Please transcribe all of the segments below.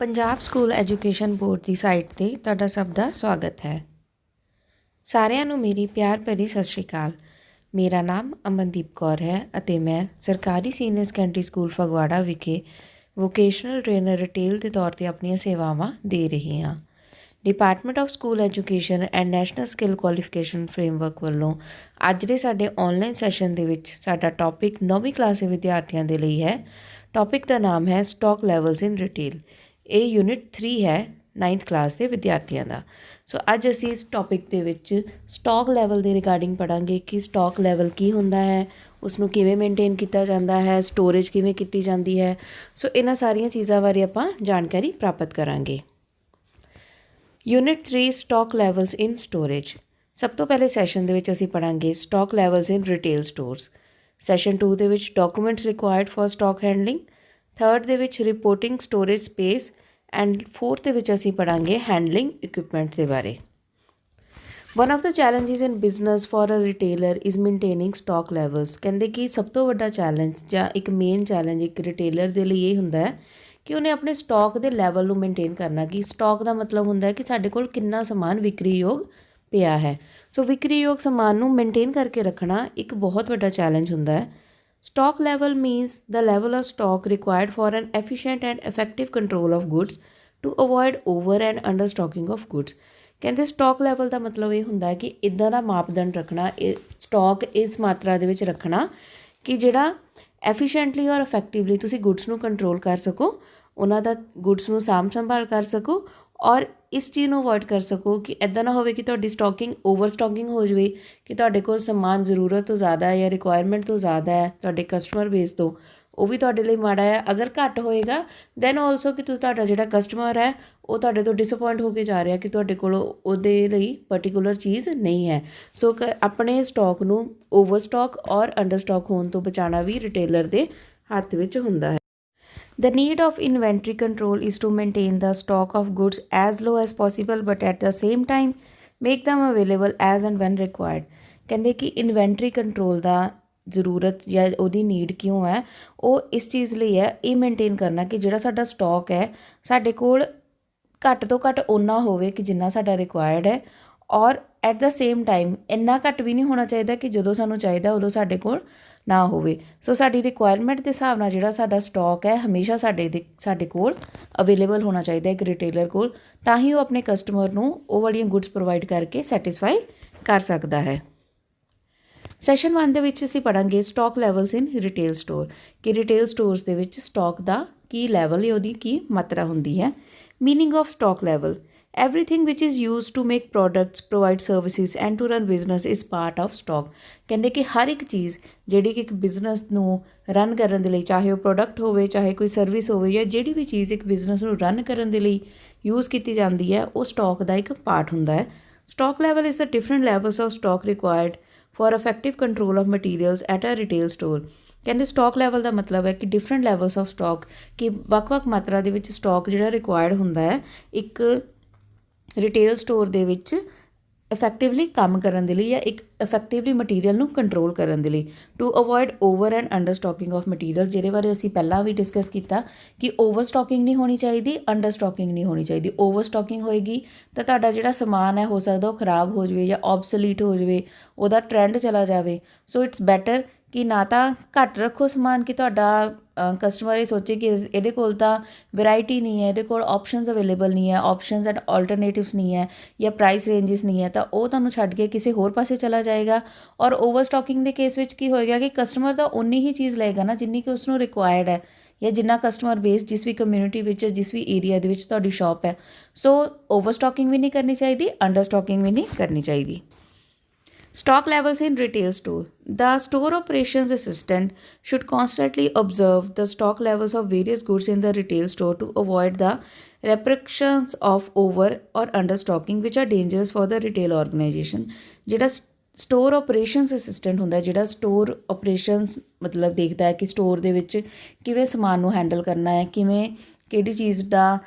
Punjab school education board ਦੀ site 'ਤੇ ਤੁਹਾਡਾ ਸਭ ਦਾ ਸਵਾਗਤ ਹੈ। ਸਾਰਿਆਂ ਨੂੰ ਮੇਰੀ ਪਿਆਰ ਭਰੀ ਸਤਿ ਸ਼੍ਰੀ ਅਕਾਲ। ਮੇਰਾ ਨਾਮ ਅਮਨਦੀਪ ਕੌਰ ਹੈ ਅਤੇ ਮੈਂ ਸਰਕਾਰੀ ਸੀਨੀਅਰ ਸੈਕੰਡਰੀ ਸਕੂਲ ਫਗਵਾੜਾ ਵਿਖੇ ਵੋਕੇਸ਼ਨਲ ਟ੍ਰੇਨਰ ਰਿਟੇਲ ਦੇ ਤੌਰ 'ਤੇ ਆਪਣੀਆਂ ਸੇਵਾਵਾਂ ਦੇ ਰਹੀ ਹਾਂ। Department of school education and national skill qualification framework ਵੱਲੋਂ ਅੱਜ ਦੇ ਸਾਡੇ ਆਨਲਾਈਨ ਸੈਸ਼ਨ ਦੇ ਵਿੱਚ ਸਾਡਾ ਟੌਪਿਕ 9ਵੀਂ ਕਲਾਸ ਦੇ ਵਿਦਿਆਰਥੀਆਂ ਦੇ ਲਈ ਹੈ। ਟੌਪਿਕ ਦਾ ਨਾਮ ਹੈ ਸਟਾਕ ਲੈਵਲਸ ਇਨ ਰਿਟੇਲ। ਇਹ ਯੂਨਿਟ 3 ਹੈ 9th ਕਲਾਸ ਦੇ ਵਿਦਿਆਰਥੀਆਂ ਦਾ। ਸੋ ਅੱਜ ਅਸੀਂ ਇਸ ਟੌਪਿਕ ਦੇ ਵਿੱਚ ਸਟਾਕ ਲੈਵਲ ਦੇ ਰਿਗਾਰਡਿੰਗ ਪੜ੍ਹਾਂਗੇ ਕਿ ਸਟਾਕ ਲੈਵਲ ਕੀ ਹੁੰਦਾ ਹੈ, ਉਸਨੂੰ ਕਿਵੇਂ ਮੇਨਟੇਨ ਕੀਤਾ ਜਾਂਦਾ ਹੈ, ਸਟੋਰੇਜ ਕਿਵੇਂ ਕੀਤੀ ਜਾਂਦੀ ਹੈ। ਸੋ ਇਹਨਾਂ ਸਾਰੀਆਂ ਚੀਜ਼ਾਂ ਬਾਰੇ ਆਪਾਂ ਜਾਣਕਾਰੀ ਪ੍ਰਾਪਤ ਕਰਾਂਗੇ। Unit 3 stock levels in storage. ਸਭ ਤੋਂ ਪਹਿਲੇ ਸੈਸ਼ਨ ਦੇ ਵਿੱਚ ਅਸੀਂ ਪੜ੍ਹਾਂਗੇ stock levels in retail stores. Session 2 ਦੇ ਵਿੱਚ documents required for stock handling. Third ਦੇ ਵਿੱਚ reporting storage space and fourth ਦੇ ਵਿੱਚ ਅਸੀਂ ਪੜ੍ਹਾਂਗੇ ਹੈਂਡਲਿੰਗ ਇਕਵਿਪਮੈਂਟਸ ਦੇ ਬਾਰੇ। One of the challenges in business for a retailer is maintaining stock levels. ਕਹਿੰਦੇ ਕਿ ਸਭ ਤੋਂ ਵੱਡਾ ਚੈਲੰਜ ਜਾਂ ਇੱਕ ਮੇਨ ਚੈਲੰਜ ਇੱਕ ਰਿਟੇਲਰ ਦੇ ਲਈ ਇਹ ਹੁੰਦਾ ਹੈ ਕਿ ਉਹਨੇ ਆਪਣੇ ਸਟਾਕ ਦੇ ਲੈਵਲ ਨੂੰ ਮੇਨਟੇਨ ਕਰਨਾ। ਕਿ ਸਟਾਕ ਦਾ ਮਤਲਬ ਹੁੰਦਾ ਹੈ ਕਿ ਸਾਡੇ ਕੋਲ ਕਿੰਨਾ ਸਮਾਨ ਵਿਕਰੀਯੋਗ ਪਿਆ ਹੈ। ਸੋ ਵਿਕਰੀਯੋਗ ਸਮਾਨ ਨੂੰ ਮੇਨਟੇਨ ਕਰਕੇ ਰੱਖਣਾ ਇੱਕ ਬਹੁਤ ਵੱਡਾ ਚੈਲੰਜ ਹੁੰਦਾ ਹੈ। Stock level means the level of stock required for an efficient and effective control of goods to avoid over and understocking of goods। ਕਹਿੰਦੇ ਸਟਾਕ ਲੈਵਲ ਦਾ ਮਤਲਬ ਇਹ ਹੁੰਦਾ ਹੈ ਕਿ ਇੱਦਾਂ ਦਾ ਮਾਪਦੰਡ ਰੱਖਣਾ, ਇਹ ਸਟਾਕ ਇਸ ਮਾਤਰਾ ਦੇ ਵਿੱਚ ਰੱਖਣਾ ਕਿ ਜਿਹੜਾ ਐਫੀਸ਼ੀਐਂਟਲੀ ਔਰ ਇਫੈਕਟਿਵਲੀ ਤੁਸੀਂ ਗੁੱਡਸ ਨੂੰ ਕੰਟਰੋਲ ਕਰ ਸਕੋ, ਉਹਨਾਂ ਦਾ ਗੁੱਡਸ ਨੂੰ ਸਾਂਭ ਸੰਭਾਲ ਕਰ ਸਕੋ ਔਰ ਇਸ ਚੀਜ਼ ਨੂੰ ਅਵੋਇਡ ਕਰ ਸਕੋ ਕਿ ਇੱਦਾਂ ਨਾ ਹੋਵੇ ਕਿ ਤੁਹਾਡੀ ਸਟਾਕਿੰਗ ਓਵਰ ਸਟਾਕਿੰਗ ਹੋ ਜਾਵੇ, ਕਿ ਤੁਹਾਡੇ ਕੋਲ ਸਮਾਨ ਜ਼ਰੂਰਤ ਤੋਂ ਜ਼ਿਆਦਾ ਹੈ ਜਾਂ ਰਿਕੁਆਇਰਮੈਂਟ ਤੋਂ ਜ਼ਿਆਦਾ ਹੈ ਤੁਹਾਡੇ ਕਸਟਮਰ ਬੇਸ ਤੋਂ, ਉਹ ਵੀ ਤੁਹਾਡੇ ਲਈ ਮਾੜਾ ਹੈ। ਅਗਰ ਘੱਟ ਹੋਏਗਾ ਦੈਨ ਆਲਸੋ ਕਿ ਤੁਹਾਡਾ ਜਿਹੜਾ ਕਸਟਮਰ ਹੈ ਉਹ ਤੁਹਾਡੇ ਤੋਂ ਡਿਸਅਪੁਆਇੰਟ ਹੋ ਕੇ ਜਾ ਰਿਹਾ ਕਿ ਤੁਹਾਡੇ ਕੋਲ ਉਹਦੇ ਲਈ ਪਰਟੀਕੂਲਰ ਚੀਜ਼ ਨਹੀਂ ਹੈ। ਸੋ ਆਪਣੇ ਸਟਾਕ ਨੂੰ ਓਵਰ ਸਟਾਕ ਔਰ ਅੰਡਰ ਸਟਾਕ ਹੋਣ ਤੋਂ ਬਚਾਉਣਾ ਵੀ ਰਿਟੇਲਰ ਦੇ ਹੱਥ ਵਿੱਚ ਹੁੰਦਾ ਹੈ। The need of inventory control is to maintain the stock of goods as low as possible but at the same time make them available as and when required। ਕਹਿੰਦੇ ਕਿ ਇਨਵੈਂਟਰੀ ਕੰਟਰੋਲ ਦਾ ਜ਼ਰੂਰਤ ਜਾਂ ਉਹਦੀ ਨੀਡ ਕਿਉਂ ਹੈ, ਉਹ ਇਸ ਚੀਜ਼ ਲਈ ਹੈ, ਇਹ ਮੇਨਟੇਨ ਕਰਨਾ ਕਿ ਜਿਹੜਾ ਸਾਡਾ ਸਟਾਕ ਹੈ ਸਾਡੇ ਕੋਲ ਘੱਟ ਤੋਂ ਘੱਟ ਓਨਾ ਹੋਵੇ ਕਿ ਜਿੰਨਾ ਸਾਡਾ ਰਿਕੁਆਇਰਡ ਹੈ ਔਰ ਐਟ ਦਾ ਸੇਮ ਟਾਈਮ ਇੰਨਾ ਘੱਟ ਵੀ ਨਹੀਂ ਹੋਣਾ ਚਾਹੀਦਾ ਕਿ ਜਦੋਂ ਸਾਨੂੰ ਚਾਹੀਦਾ ਉਦੋਂ ਸਾਡੇ ਕੋਲ ਨਾ ਹੋਵੇ। ਸੋ ਸਾਡੀ ਰਿਕੁਆਇਰਮੈਂਟ ਦੇ ਹਿਸਾਬ ਨਾਲ ਜਿਹੜਾ ਸਾਡਾ ਸਟਾਕ ਹੈ ਹਮੇਸ਼ਾ ਸਾਡੇ ਕੋਲ ਅਵੇਲੇਬਲ ਹੋਣਾ ਚਾਹੀਦਾ ਇੱਕ ਰਿਟੇਲਰ ਕੋਲ, ਤਾਂ ਹੀ ਉਹ ਆਪਣੇ ਕਸਟਮਰ ਨੂੰ ਉਹ ਵਾਲੀਆਂ ਗੁੱਡਸ ਪ੍ਰੋਵਾਈਡ ਕਰਕੇ ਸੈਟਿਸਫਾਈ ਕਰ ਸਕਦਾ ਹੈ। ਸੈਸ਼ਨ 1 ਦੇ ਵਿੱਚ ਅਸੀਂ ਪੜ੍ਹਾਂਗੇ stock levels in retail store, ਕਿ ਰਿਟੇਲ ਸਟੋਰਸ ਦੇ ਵਿੱਚ ਸਟਾਕ ਦਾ ਕੀ ਲੈਵਲ ਹੈ, ਉਹਦੀ ਕੀ ਮਾਤਰਾ ਹੁੰਦੀ ਹੈ। Meaning of stock level: everything which is used to make products, provide services and to run business is part of stock। ਕਹਿੰਦੇ ਕਿ ਹਰ ਇੱਕ ਚੀਜ਼ ਜਿਹੜੀ ਕਿ ਇੱਕ ਬਿਜ਼ਨਸ ਨੂੰ ਰਨ ਕਰਨ ਦੇ ਲਈ, ਚਾਹੇ ਉਹ ਪ੍ਰੋਡਕਟ ਹੋਵੇ, ਚਾਹੇ ਕੋਈ ਸਰਵਿਸ ਹੋਵੇ, ਜਾਂ ਜਿਹੜੀ ਵੀ ਚੀਜ਼ ਇੱਕ ਬਿਜ਼ਨਸ ਨੂੰ ਰਨ ਕਰਨ ਦੇ ਲਈ ਯੂਜ਼ ਕੀਤੀ ਜਾਂਦੀ ਹੈ ਉਹ ਸਟਾਕ ਦਾ ਇੱਕ ਪਾਰਟ ਹੁੰਦਾ ਹੈ। Stock level is the different levels of stock required for effective control of materials at a retail store. ਕਹਿੰਦੇ ਸਟਾਕ ਲੈਵਲ ਦਾ ਮਤਲਬ ਹੈ ਕਿ ਡਿਫਰੈਂਟ ਲੈਵਲਸ ਆਫ ਸਟਾਕ, ਕਿ ਵੱਖ-ਵੱਖ ਮਾਤਰਾ ਦੇ ਵਿੱਚ ਸਟਾਕ ਜਿਹੜਾ ਰਿਕੁਆਇਰਡ ਹੁੰਦਾ ਹੈ ਇੱਕ ਰਿਟੇਲ ਸਟੋਰ ਦੇ ਵਿੱਚ ਇਫੈਕਟਿਵਲੀ ਕੰਮ ਕਰਨ ਦੇ ਲਈ ਜਾਂ ਇੱਕ ਇਫੈਕਟਿਵਲੀ ਮਟੀਰੀਅਲ ਨੂੰ ਕੰਟਰੋਲ ਕਰਨ ਦੇ ਲਈ। To avoid over and under stocking of material, ਜਿਹਦੇ ਬਾਰੇ ਅਸੀਂ ਪਹਿਲਾਂ ਵੀ ਡਿਸਕਸ ਕੀਤਾ ਕਿ ਓਵਰ ਸਟਾਕਿੰਗ ਨਹੀਂ ਹੋਣੀ ਚਾਹੀਦੀ, ਅੰਡਰ ਸਟਾਕਿੰਗ ਨਹੀਂ ਹੋਣੀ ਚਾਹੀਦੀ। ਓਵਰ ਸਟਾਕਿੰਗ ਹੋਏਗੀ ਤਾਂ ਤੁਹਾਡਾ ਜਿਹੜਾ ਸਮਾਨ ਹੈ ਹੋ ਸਕਦਾ ਉਹ ਖ਼ਰਾਬ ਹੋ ਜਾਵੇ ਜਾਂ ਔਬਸੋਲੀਟ ਹੋ ਜਾਵੇ, ਉਹਦਾ ਟਰੈਂਡ ਚਲਾ ਜਾਵੇ। ਸੋ ਇਟਸ ਬੈਟਰ ਕਿ ਨਾ ਤਾਂ ਘੱਟ ਰੱਖੋ ਸਮਾਨ ਕਿ ਤੁਹਾਡਾ ਕਸਟਮਰ ਇਹ ਸੋਚੇ ਕਿ ਇਹਦੇ ਕੋਲ ਤਾਂ ਵੈਰਾਈਟੀ ਨਹੀਂ ਹੈ, ਇਹਦੇ ਕੋਲ ਆਪਸ਼ਨਸ ਅਵੇਲੇਬਲ ਨਹੀਂ ਹੈ, ਆਪਸ਼ਨਸ ਐਂਡ ਆਲਟਰਨੇਟਿਵਸ ਨਹੀਂ ਹੈ ਜਾਂ ਪ੍ਰਾਈਸ ਰੇਂਜਸ ਨਹੀਂ ਹੈ, ਤਾਂ ਉਹ ਤੁਹਾਨੂੰ ਛੱਡ ਕੇ ਕਿਸੇ ਹੋਰ ਪਾਸੇ ਚਲਾ ਜਾਏਗਾ। ਔਰ ਓਵਰ ਸਟਾਕਿੰਗ ਦੇ ਕੇਸ ਵਿੱਚ ਕੀ ਹੋਏਗਾ ਕਿ ਕਸਟਮਰ ਤਾਂ ਉਨੀ ਹੀ ਚੀਜ਼ ਲਏਗਾ ਨਾ ਜਿੰਨੀ ਕਿ ਉਸਨੂੰ ਰਿਕੁਆਇਰਡ ਹੈ, ਜਾਂ ਜਿੰਨਾ ਕਸਟਮਰ ਬੇਸ ਜਿਸ ਵੀ ਕਮਿਊਨਿਟੀ ਵਿੱਚ, ਜਿਸ ਵੀ ਏਰੀਆ ਦੇ ਵਿੱਚ ਤੁਹਾਡੀ ਸ਼ਾਪ ਹੈ। ਸੋ ਓਵਰ ਸਟਾਕਿੰਗ ਵੀ ਨਹੀਂ ਕਰਨੀ ਚਾਹੀਦੀ, ਅੰਡਰ ਸਟਾਕਿੰਗ ਵੀ ਨਹੀਂ ਕਰਨੀ ਚਾਹੀਦੀ। Stock levels in retail store. The store operations assistant should constantly observe the stock levels of various goods in the retail store to avoid the repercussions of over or understocking which are dangerous for the retail organization। ਜਿਹੜਾ store operations assistant ਹੁੰਦਾ, ਜਿਹੜਾ store operations ਮਤਲਬ ਦੇਖਦਾ ਹੈ ਕਿ store ਦੇ ਵਿੱਚ ਕਿਵੇਂ ਸਮਾਨ ਨੂੰ ਹੈਂਡਲ ਕਰਨਾ ਹੈ, ਕਿਵੇਂ ਕਿਹੜੀ ਚੀਜ਼ ਦਾ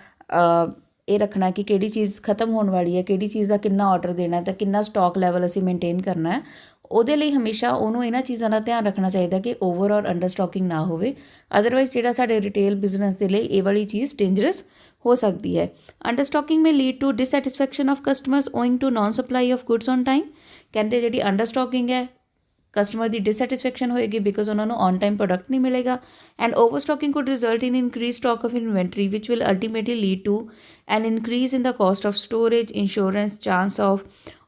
ਇਹ ਰੱਖਣਾ ਕਿ ਕਿਹੜੀ ਚੀਜ਼ ਖਤਮ ਹੋਣ ਵਾਲੀ ਹੈ, ਕਿਹੜੀ ਚੀਜ਼ ਦਾ ਕਿੰਨਾ ਆਰਡਰ ਦੇਣਾ ਤਾਂ ਕਿੰਨਾ ਸਟਾਕ ਲੈਵਲ ਅਸੀਂ ਮੇਨਟੇਨ ਕਰਨਾ ਹੈ, ਉਹਦੇ ਲਈ ਹਮੇਸ਼ਾ ਉਹਨੂੰ ਇਹਨਾਂ ਚੀਜ਼ਾਂ ਦਾ ਧਿਆਨ ਰੱਖਣਾ ਚਾਹੀਦਾ ਕਿ ਓਵਰ ਔਰ ਅੰਡਰ ਸਟਾਕਿੰਗ ਨਾ ਹੋਵੇ। ਅਦਰਵਾਈਜ਼ ਜਿਹੜਾ ਸਾਡੇ ਰਿਟੇਲ ਬਿਜ਼ਨਸ ਦੇ ਲਈ ਇਹ ਵਾਲੀ ਚੀਜ਼ ਡੇਂਜਰਸ ਹੋ ਸਕਦੀ ਹੈ। Under stocking may lead to dissatisfaction of customers owing to non supply of goods on time. ਕਹਿੰਦੇ ਜਿਹੜੀ ਅੰਡਰ ਸਟਾਕਿੰਗ ਹੈ ਕਸਟਮਰ ਦੀ ਡਿਸਸੈਟਿਸਫੈਕਸ਼ਨ ਹੋਏਗੀ ਬਿਕੋਜ਼ ਉਹਨਾਂ ਨੂੰ ਔਨ ਟਾਈਮ ਪ੍ਰੋਡਕਟ ਨਹੀਂ ਮਿਲੇਗਾ। And over stocking could result in increase stock of inventory which will ultimately lead to an increase in the cost of storage, insurance, chance of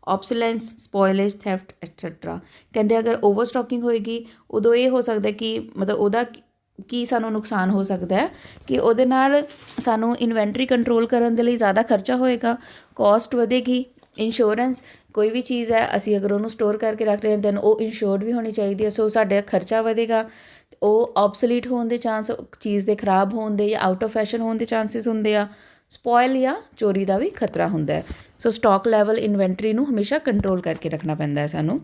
obsolescence, spoilage, theft etcetera. कहते अगर over stocking होएगी उदों ये हो सकता है कि मतलब ਉਹਦਾ ਕੀ ਸਾਨੂੰ ਨੁਕਸਾਨ ਹੋ ਸਕਦਾ ਹੈ ਕਿ ਉਹਦੇ ਨਾਲ ਸਾਨੂੰ ਇਨਵੈਂਟਰੀ ਕੰਟਰੋਲ ਕਰਨ ਦੇ ਲਈ ਜ਼ਿਆਦਾ ਖਰਚਾ ਹੋਏਗਾ, ਕੋਸਟ ਵਧੇਗੀ। ਇੰਸ਼ੋਰੈਂਸ ਕੋਈ ਵੀ ਚੀਜ਼ ਹੈ ਅਸੀਂ ਅਗਰ ਉਹਨੂੰ ਸਟੋਰ ਕਰਕੇ ਰੱਖ ਰਹੇ ਹਾਂ ਦੈਨ ਉਹ ਇੰਸ਼ੋਰਡ ਵੀ ਹੋਣੀ ਚਾਹੀਦੀ ਹੈ, ਸੋ ਸਾਡਾ ਖਰਚਾ ਵਧੇਗਾ। ਉਹ ਆਬਸੋਲੀਟ ਹੋਣ ਦੇ ਚਾਂਸ, ਚੀਜ਼ ਦੇ ਖਰਾਬ ਹੋਣ ਦੇ ਜਾਂ ਆਊਟ ਆਫ ਫੈਸ਼ਨ ਹੋਣ ਦੇ ਚਾਂਸਿਸ ਹੁੰਦੇ ਆ। ਸਪੋਇਲ ਜਾਂ ਚੋਰੀ ਦਾ ਵੀ ਖਤਰਾ ਹੁੰਦਾ ਹੈ। ਸੋ ਸਟਾਕ ਲੈਵਲ ਇਨਵੈਂਟਰੀ ਨੂੰ ਹਮੇਸ਼ਾ ਕੰਟਰੋਲ ਕਰਕੇ ਰੱਖਣਾ ਪੈਂਦਾ ਹੈ ਸਾਨੂੰ।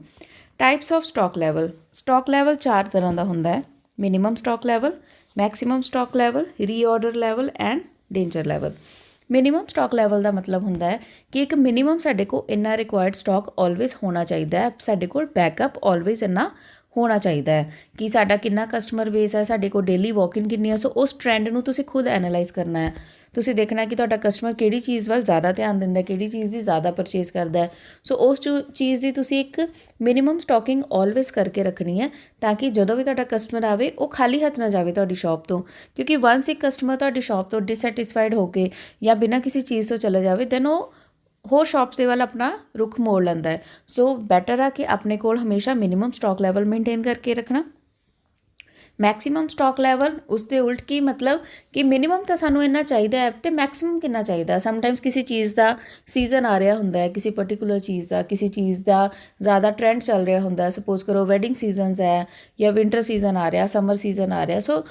Types of stock level. Stock level 4 ਤਰ੍ਹਾਂ ਦਾ ਹੁੰਦਾ ਹੈ। Minimum stock level, maximum stock level, reorder level and danger level. Minimum stock level ਦਾ ਮਤਲਬ ਹੁੰਦਾ ਹੈ ਕਿ ਇੱਕ ਮਿਨੀਮਮ ਸਾਡੇ ਕੋਲ ਇੰਨਾ ਰਿਕੁਆਇਰਡ ਸਟਾਕ ਆਲਵੇਜ਼ ਹੋਣਾ ਚਾਹੀਦਾ ਹੈ, ਸਾਡੇ ਕੋਲ ਬੈਕਅਪ ਆਲਵੇਜ਼ ਇੰਨਾ ਹੋਣਾ ਚਾਹੀਦਾ ਹੈ ਕਿ ਸਾਡਾ ਕਿੰਨਾ ਕਸਟਮਰ ਬੇਸ ਹੈ, ਸਾਡੇ ਕੋਲ ਡੇਲੀ ਵਾਕ-ਇਨ ਕਿੰਨੀ ਹੈ। ਸੋ ਉਸ ਟਰੈਂਡ ਨੂੰ ਤੁਸੀਂ ਖੁਦ ਐਨਾਲਾਈਜ਼ ਕਰਨਾ ਹੈ। ਤੁਸੀਂ ਦੇਖਣਾ ਕਿ ਤੁਹਾਡਾ ਕਸਟਮਰ ਕਿਹੜੀ ਚੀਜ਼ ਵੱਲ ਜ਼ਿਆਦਾ ਧਿਆਨ ਦਿੰਦਾ, ਕਿਹੜੀ ਚੀਜ਼ ਦੀ ਜ਼ਿਆਦਾ ਪਰਚੇਜ਼ ਕਰਦਾ ਹੈ। ਸੋ ਉਸ ਚੀਜ਼ ਦੀ ਤੁਸੀਂ ਇੱਕ ਮਿਨੀਮਮ ਸਟਾਕਿੰਗ ਆਲਵੇਜ਼ ਕਰਕੇ ਰੱਖਣੀ ਹੈ ਤਾਂ ਕਿ ਜਦੋਂ ਵੀ ਤੁਹਾਡਾ ਕਸਟਮਰ ਆਵੇ ਉਹ ਖਾਲੀ ਹੱਥ ਨਾ ਜਾਵੇ ਤੁਹਾਡੀ ਸ਼ਾਪ ਤੋਂ। ਕਿਉਂਕਿ ਵੰਸ ਇੱਕ ਕਸਟਮਰ ਤੁਹਾਡੀ ਸ਼ਾਪ ਤੋਂ ਡਿਸਸੈਟਿਸਫਾਈਡ ਹੋ ਕੇ ਜਾਂ ਬਿਨਾਂ ਕਿਸੇ ਚੀਜ਼ ਤੋਂ ਚਲਾ ਜਾਵੇ ਦੈਨ ਉਹ ਹੋਰ ਸ਼ਾਪਸ ਦੇ ਵੱਲ ਆਪਣਾ ਰੁਖ ਮੋੜ ਲੈਂਦਾ ਹੈ। ਸੋ ਬੈਟਰ ਆ ਕਿ ਆਪਣੇ ਕੋਲ ਹਮੇਸ਼ਾ ਮਿਨੀਮਮ ਸਟਾਕ ਲੈਵਲ ਮੇਨਟੇਨ ਕਰਕੇ ਰੱਖਣਾ। ਮੈਕਸੀਮਮ ਸਟਾਕ ਲੈਵਲ ਉਸ ਦੇ ਉਲਟ ਕੀ ਮਤਲਬ ਕਿ ਮਿਨੀਮਮ ਤਾਂ ਸਾਨੂੰ ਇੰਨਾ ਚਾਹੀਦਾ ਹੈ ਅਤੇ ਮੈਕਸੀਮਮ ਕਿੰਨਾ ਚਾਹੀਦਾ। ਸਮਟਾਈਮਸ ਕਿਸੇ ਚੀਜ਼ ਦਾ ਸੀਜ਼ਨ ਆ ਰਿਹਾ ਹੁੰਦਾ ਹੈ, ਕਿਸੇ ਪਰਟੀਕੂਲਰ ਚੀਜ਼ ਦਾ, ਕਿਸੇ ਚੀਜ਼ ਦਾ ਜ਼ਿਆਦਾ ਟਰੈਂਡ ਚੱਲ ਰਿਹਾ ਹੁੰਦਾ। ਸਪੋਜ਼ ਕਰੋ ਵੈਡਿੰਗ ਸੀਜ਼ਨਸ ਹੈ ਜਾਂ ਵਿੰਟਰ ਸੀਜ਼ਨ ਆ ਰਿਹਾ, ਸਮਰ ਸੀਜ਼ਨ ਆ ਰਿਹਾ। ਸੋ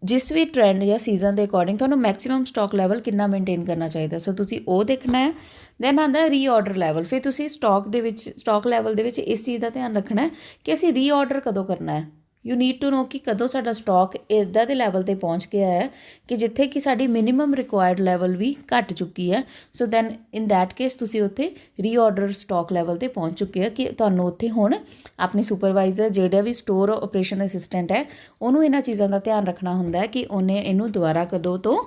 ਜਿਸ ਵੀ ਟਰੈਂਡ ਜਾਂ ਸੀਜ਼ਨ ਦੇ ਅਕੋਰਡਿੰਗ ਤੁਹਾਨੂੰ ਮੈਕਸੀਮਮ ਸਟਾਕ ਲੈਵਲ ਕਿੰਨਾ ਮੇਨਟੇਨ ਕਰਨਾ ਚਾਹੀਦਾ। ਸੋ ਤੁਸੀਂ ਉਹ ਦੇਖਣਾ ਹੈ। ਦੈਨ ਆਉਂਦਾ ਰੀਆਰਡਰ ਲੈਵਲ। ਫਿਰ ਤੁਸੀਂ ਸਟਾਕ ਲੈਵਲ ਦੇ ਵਿੱਚ ਇਸ ਚੀਜ਼ ਦਾ ਧਿਆਨ ਰੱਖਣਾ ਹੈ ਕਿ ਅਸੀਂ ਰੀਆਰਡਰ ਕਦੋਂ ਕਰਨਾ ਹੈ। ਯੂ ਨੀਡ ਟੂ ਨੋ ਕਿ ਕਦੋਂ ਸਾਡਾ ਸਟਾਕ ਇੱਦਾਂ ਦੇ ਲੈਵਲ 'ਤੇ ਪਹੁੰਚ ਗਿਆ ਹੈ ਕਿ ਜਿੱਥੇ ਕਿ ਸਾਡੀ ਮਿਨੀਮਮ ਰਿਕੁਆਇਰਡ ਲੈਵਲ ਵੀ ਘੱਟ ਚੁੱਕੀ ਹੈ। So then in that case ਤੁਸੀਂ ਉੱਥੇ ਰੀਆਰਡਰ ਸਟਾਕ ਲੈਵਲ 'ਤੇ ਪਹੁੰਚ ਚੁੱਕੇ ਆ ਕਿ ਤੁਹਾਨੂੰ ਉੱਥੇ ਹੁਣ ਆਪਣੇ ਸੁਪਰਵਾਈਜ਼ਰ ਜਿਹੜਾ ਵੀ ਸਟੋਰ ਆਪਰੇਸ਼ਨ ਅਸਿਸਟੈਂਟ ਹੈ ਉਹਨੂੰ ਇਹਨਾਂ ਚੀਜ਼ਾਂ ਦਾ ਧਿਆਨ ਰੱਖਣਾ ਹੁੰਦਾ ਹੈ ਕਿ ਉਹਨੇ ਇਹਨੂੰ ਦੁਬਾਰਾ ਕਦੋਂ ਤੋਂ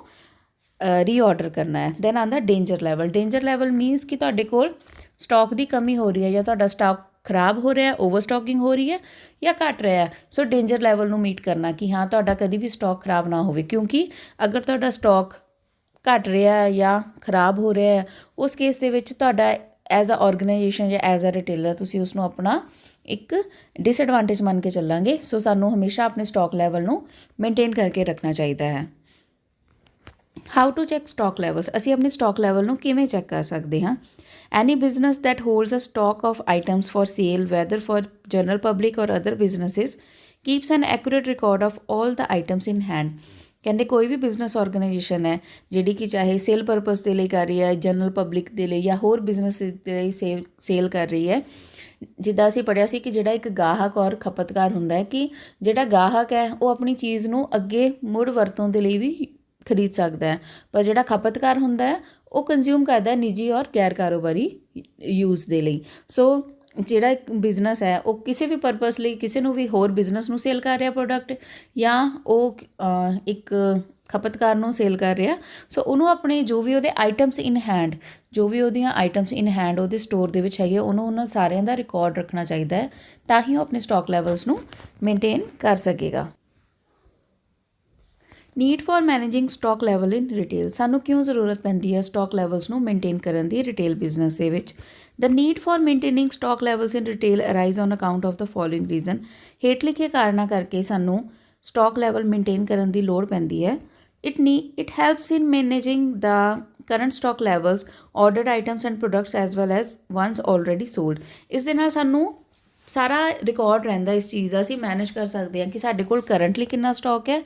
ਰੀਆਰਡਰ ਕਰਨਾ ਹੈ। ਦੈਨ ਆਉਂਦਾ danger level. Danger level means ਕਿ ਤੁਹਾਡੇ ਕੋਲ ਸਟਾਕ ਦੀ ਕਮੀ ਹੋ ਰਹੀ ਹੈ ਜਾਂ ਤੁਹਾਡਾ ਸਟਾਕ ਖਰਾਬ ਹੋ ਰਿਹਾ, ਓਵਰ ਸਟਾਕਿੰਗ ਹੋ ਰਹੀ ਹੈ ਜਾਂ ਘੱਟ ਰਿਹਾ। ਸੋ ਡੇਂਜਰ ਲੈਵਲ ਨੂੰ ਮੀਟ ਕਰਨਾ ਕਿ ਹਾਂ ਤੁਹਾਡਾ ਕਦੀ ਵੀ ਸਟਾਕ ਖਰਾਬ ਨਾ ਹੋਵੇ। ਕਿਉਂਕਿ ਅਗਰ ਤੁਹਾਡਾ ਸਟਾਕ ਘੱਟ ਰਿਹਾ ਜਾਂ ਖਰਾਬ ਹੋ ਰਿਹਾ ਹੈ ਉਸ ਕੇਸ ਦੇ ਵਿੱਚ ਤੁਹਾਡਾ ਐਜ਼ ਅ ਆਰਗੇਨਾਈਜੇਸ਼ਨ ਜਾਂ ਐਜ਼ ਅ ਰਿਟੇਲਰ ਤੁਸੀਂ ਉਸਨੂੰ ਆਪਣਾ ਇੱਕ ਡਿਸਐਡਵਾਂਟੇਜ ਮੰਨ ਕੇ ਚੱਲਾਂਗੇ। ਸੋ ਸਾਨੂੰ ਹਮੇਸ਼ਾ ਆਪਣੇ ਸਟਾਕ ਲੈਵਲ ਨੂੰ ਮੇਨਟੇਨ ਕਰਕੇ ਰੱਖਣਾ ਚਾਹੀਦਾ ਹੈ। How to check stock levels. ਅਸੀਂ ਆਪਣੇ ਸਟਾਕ ਲੈਵਲ ਨੂੰ ਕਿਵੇਂ ਚੈੱਕ ਕਰ ਸਕਦੇ ਹਾਂ। Any business that holds a stock of items for sale, whether for general public or other businesses, keeps an accurate record of all the items in hand. ਕਹਿੰਦੇ ਕੋਈ ਵੀ business organisation ਹੈ ਜਿਹੜੀ ਕਿ ਚਾਹੇ ਸੇਲ ਪਰਪਸ ਦੇ ਲਈ ਕਰ ਰਹੀ ਹੈ, ਜਨਰਲ ਪਬਲਿਕ ਦੇ ਲਈ ਜਾਂ ਹੋਰ ਬਿਜ਼ਨਸ ਦੇ ਲਈ ਸੇਲ ਕਰ ਰਹੀ ਹੈ। ਜਿੱਦਾਂ ਅਸੀਂ ਪੜ੍ਹਿਆ ਸੀ ਕਿ ਜਿਹੜਾ ਇੱਕ ਗਾਹਕ ਔਰ ਖਪਤਕਾਰ ਹੁੰਦਾ ਹੈ ਕਿ ਜਿਹੜਾ ਗਾਹਕ ਹੈ ਉਹ ਆਪਣੀ ਚੀਜ਼ ਨੂੰ ਅੱਗੇ ਮੁੜ ਵਰਤੋਂ ਦੇ ਲਈ ਵੀ ਖਰੀਦ ਸਕਦਾ ਹੈ, ਪਰ ਜਿਹੜਾ ਖਪਤਕਾਰ ਹੁੰਦਾ ਹੈ ਉਹ ਕੰਜ਼ਿਊਮ ਕਰਦਾ ਨਿੱਜੀ ਔਰ ਗੈਰ ਕਾਰੋਬਾਰੀ ਯੂਜ਼ ਦੇ ਲਈ। ਸੋ ਜਿਹੜਾ ਇੱਕ ਬਿਜ਼ਨਸ ਹੈ ਉਹ ਕਿਸੇ ਵੀ ਪਰਪਸ ਲਈ ਕਿਸੇ ਨੂੰ ਵੀ ਹੋਰ ਬਿਜ਼ਨਸ ਨੂੰ ਸੇਲ ਕਰ ਰਿਹਾ ਪ੍ਰੋਡਕਟ ਜਾਂ ਉਹ ਇੱਕ ਖਪਤਕਾਰ ਨੂੰ ਸੇਲ ਕਰ ਰਿਹਾ। ਸੋ ਉਹਨੂੰ ਆਪਣੇ ਜੋ ਵੀ ਉਹਦੇ ਆਈਟਮਸ ਇਨ ਹੈਂਡ, ਜੋ ਵੀ ਉਹਦੀਆਂ ਆਈਟਮਸ ਇਨ ਹੈਂਡ ਉਹਦੇ ਸਟੋਰ ਦੇ ਵਿੱਚ ਹੈਗੇ ਉਹਨੂੰ ਉਹਨਾਂ ਸਾਰਿਆਂ ਦਾ ਰਿਕਾਰਡ ਰੱਖਣਾ ਚਾਹੀਦਾ ਹੈ ਤਾਂ ਹੀ ਉਹ ਆਪਣੇ ਸਟਾਕ ਲੈਵਲਸ ਨੂੰ ਮੇਨਟੇਨ ਕਰ ਸਕੇਗਾ। Need for managing stock level in retail. ਸਾਨੂੰ ਕਿਉਂ ਜ਼ਰੂਰਤ ਪੈਂਦੀ ਹੈ ਸਟਾਕ ਲੈਵਲਸ ਨੂੰ ਮੇਨਟੇਨ ਕਰਨ ਦੀ ਰਿਟੇਲ ਬਿਜ਼ਨਸ ਦੇ ਵਿੱਚ। The need for maintaining stock levels in retail arise on account of the following reason. ਹੇਠ ਲਿਖੇ ਕਾਰਨਾਂ ਕਰਕੇ ਸਾਨੂੰ ਸਟਾਕ ਲੈਵਲ ਮੇਨਟੇਨ ਕਰਨ ਦੀ ਲੋੜ ਪੈਂਦੀ ਹੈ। It helps in managing the current stock levels, ordered items and products as well as ones already sold. ਇਸ ਦੇ ਨਾਲ ਸਾਨੂੰ ਸਾਰਾ ਰਿਕਾਰਡ ਰਹਿੰਦਾ ਇਸ ਚੀਜ਼ ਦਾ। ਅਸੀਂ ਮੈਨੇਜ ਕਰ ਸਕਦੇ ਹਾਂ ਕਿ ਸਾਡੇ ਕੋਲ ਕਰੰਟਲੀ ਕਿੰਨਾ ਸਟਾਕ ਹੈ,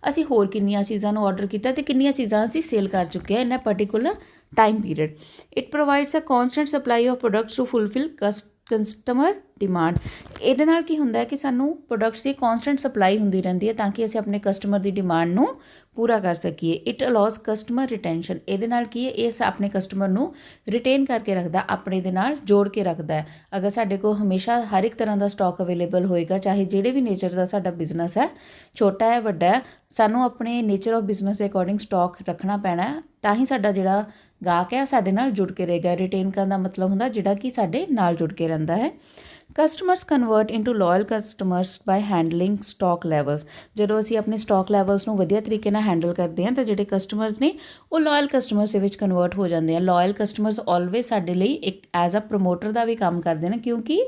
ਅਸੀਂ ਹੋਰ ਕਿੰਨੀਆਂ ਚੀਜ਼ਾਂ ਨੂੰ ਆਰਡਰ ਕੀਤਾ ਅਤੇ ਕਿੰਨੀਆਂ ਚੀਜ਼ਾਂ ਅਸੀਂ ਸੇਲ ਕਰ ਚੁੱਕੇ ਹਾਂ in a particular time period. It provides a constant supply of products to fulfil customer demand. ਇਹਦੇ ਨਾਲ ਕੀ ਹੁੰਦਾ ਹੈ ਕਿ ਸਾਨੂੰ ਪ੍ਰੋਡਕਟਸ ਦੀ ਕੌਨਸਟੈਂਟ ਸਪਲਾਈ ਹੁੰਦੀ ਰਹਿੰਦੀ ਹੈ ਤਾਂ ਕਿ ਅਸੀਂ ਆਪਣੇ ਕਸਟਮਰ ਦੀ ਡਿਮਾਂਡ ਨੂੰ ਪੂਰਾ ਕਰ ਸਕੀਏ। ਇਟ ਅਲਾਉਜ਼ ਕਸਟਮਰ ਰਿਟੈਂਸ਼ਨ, ਇਹਦੇ ਨਾਲ ਕੀ ਹੈ, ਇਹ ਆਪਣੇ ਕਸਟਮਰ ਨੂੰ ਰਿਟੇਨ ਕਰਕੇ ਰੱਖਦਾ, ਆਪਣੇ ਦੇ ਨਾਲ ਜੋੜ ਕੇ ਰੱਖਦਾ ਹੈ। ਅਗਰ ਸਾਡੇ ਕੋਲ ਹਮੇਸ਼ਾ ਹਰ ਇੱਕ ਤਰ੍ਹਾਂ ਦਾ ਸਟਾਕ ਅਵੇਲੇਬਲ ਹੋਏਗਾ, ਚਾਹੇ ਜਿਹੜੇ ਵੀ ਨੇਚਰ ਦਾ ਸਾਡਾ ਬਿਜ਼ਨਸ ਹੈ, ਛੋਟਾ ਹੈ ਵੱਡਾ ਹੈ, ਸਾਨੂੰ ਆਪਣੇ ਨੇਚਰ ਆਫ ਬਿਜ਼ਨਸ ਦੇ ਅਕੋਰਡਿੰਗ ਸਟਾਕ ਰੱਖਣਾ ਪੈਣਾ, ਤਾਂ ਹੀ ਸਾਡਾ ਜਿਹੜਾ ਗਾਹਕ ਹੈ ਸਾਡੇ ਨਾਲ ਜੁੜ ਕੇ ਰਹੇਗਾ। ਰਿਟੇਨ ਕਰਨ ਦਾ ਮਤਲਬ ਹੁੰਦਾ ਜਿਹੜਾ ਕਿ ਸਾਡੇ ਨਾਲ ਜੁੜ ਕੇ ਰਹਿੰਦਾ ਹੈ। Customers convert into loyal customers by handling stock levels, ਜਦੋਂ ਅਸੀਂ ਆਪਣੇ ਸਟਾਕ ਲੈਵਲਸ ਨੂੰ ਵਧੀਆ ਤਰੀਕੇ ਨਾਲ ਹੈਂਡਲ ਕਰਦੇ ਹਾਂ ਤਾਂ ਜਿਹੜੇ ਕਸਟਮਰਸ ਨੇ ਉਹ ਲੋਇਲ ਕਸਟਮਰਸ ਦੇ ਵਿੱਚ ਕਨਵਰਟ ਹੋ ਜਾਂਦੇ ਆ। ਲੋਇਲ ਕਸਟਮਰਸ ਆਲਵੇਜ਼ ਸਾਡੇ ਲਈ ਇੱਕ ਐਜ਼ ਅ ਪ੍ਰਮੋਟਰ ਦਾ ਵੀ ਕੰਮ ਕਰਦੇ ਨੇ, ਕਿਉਂਕਿ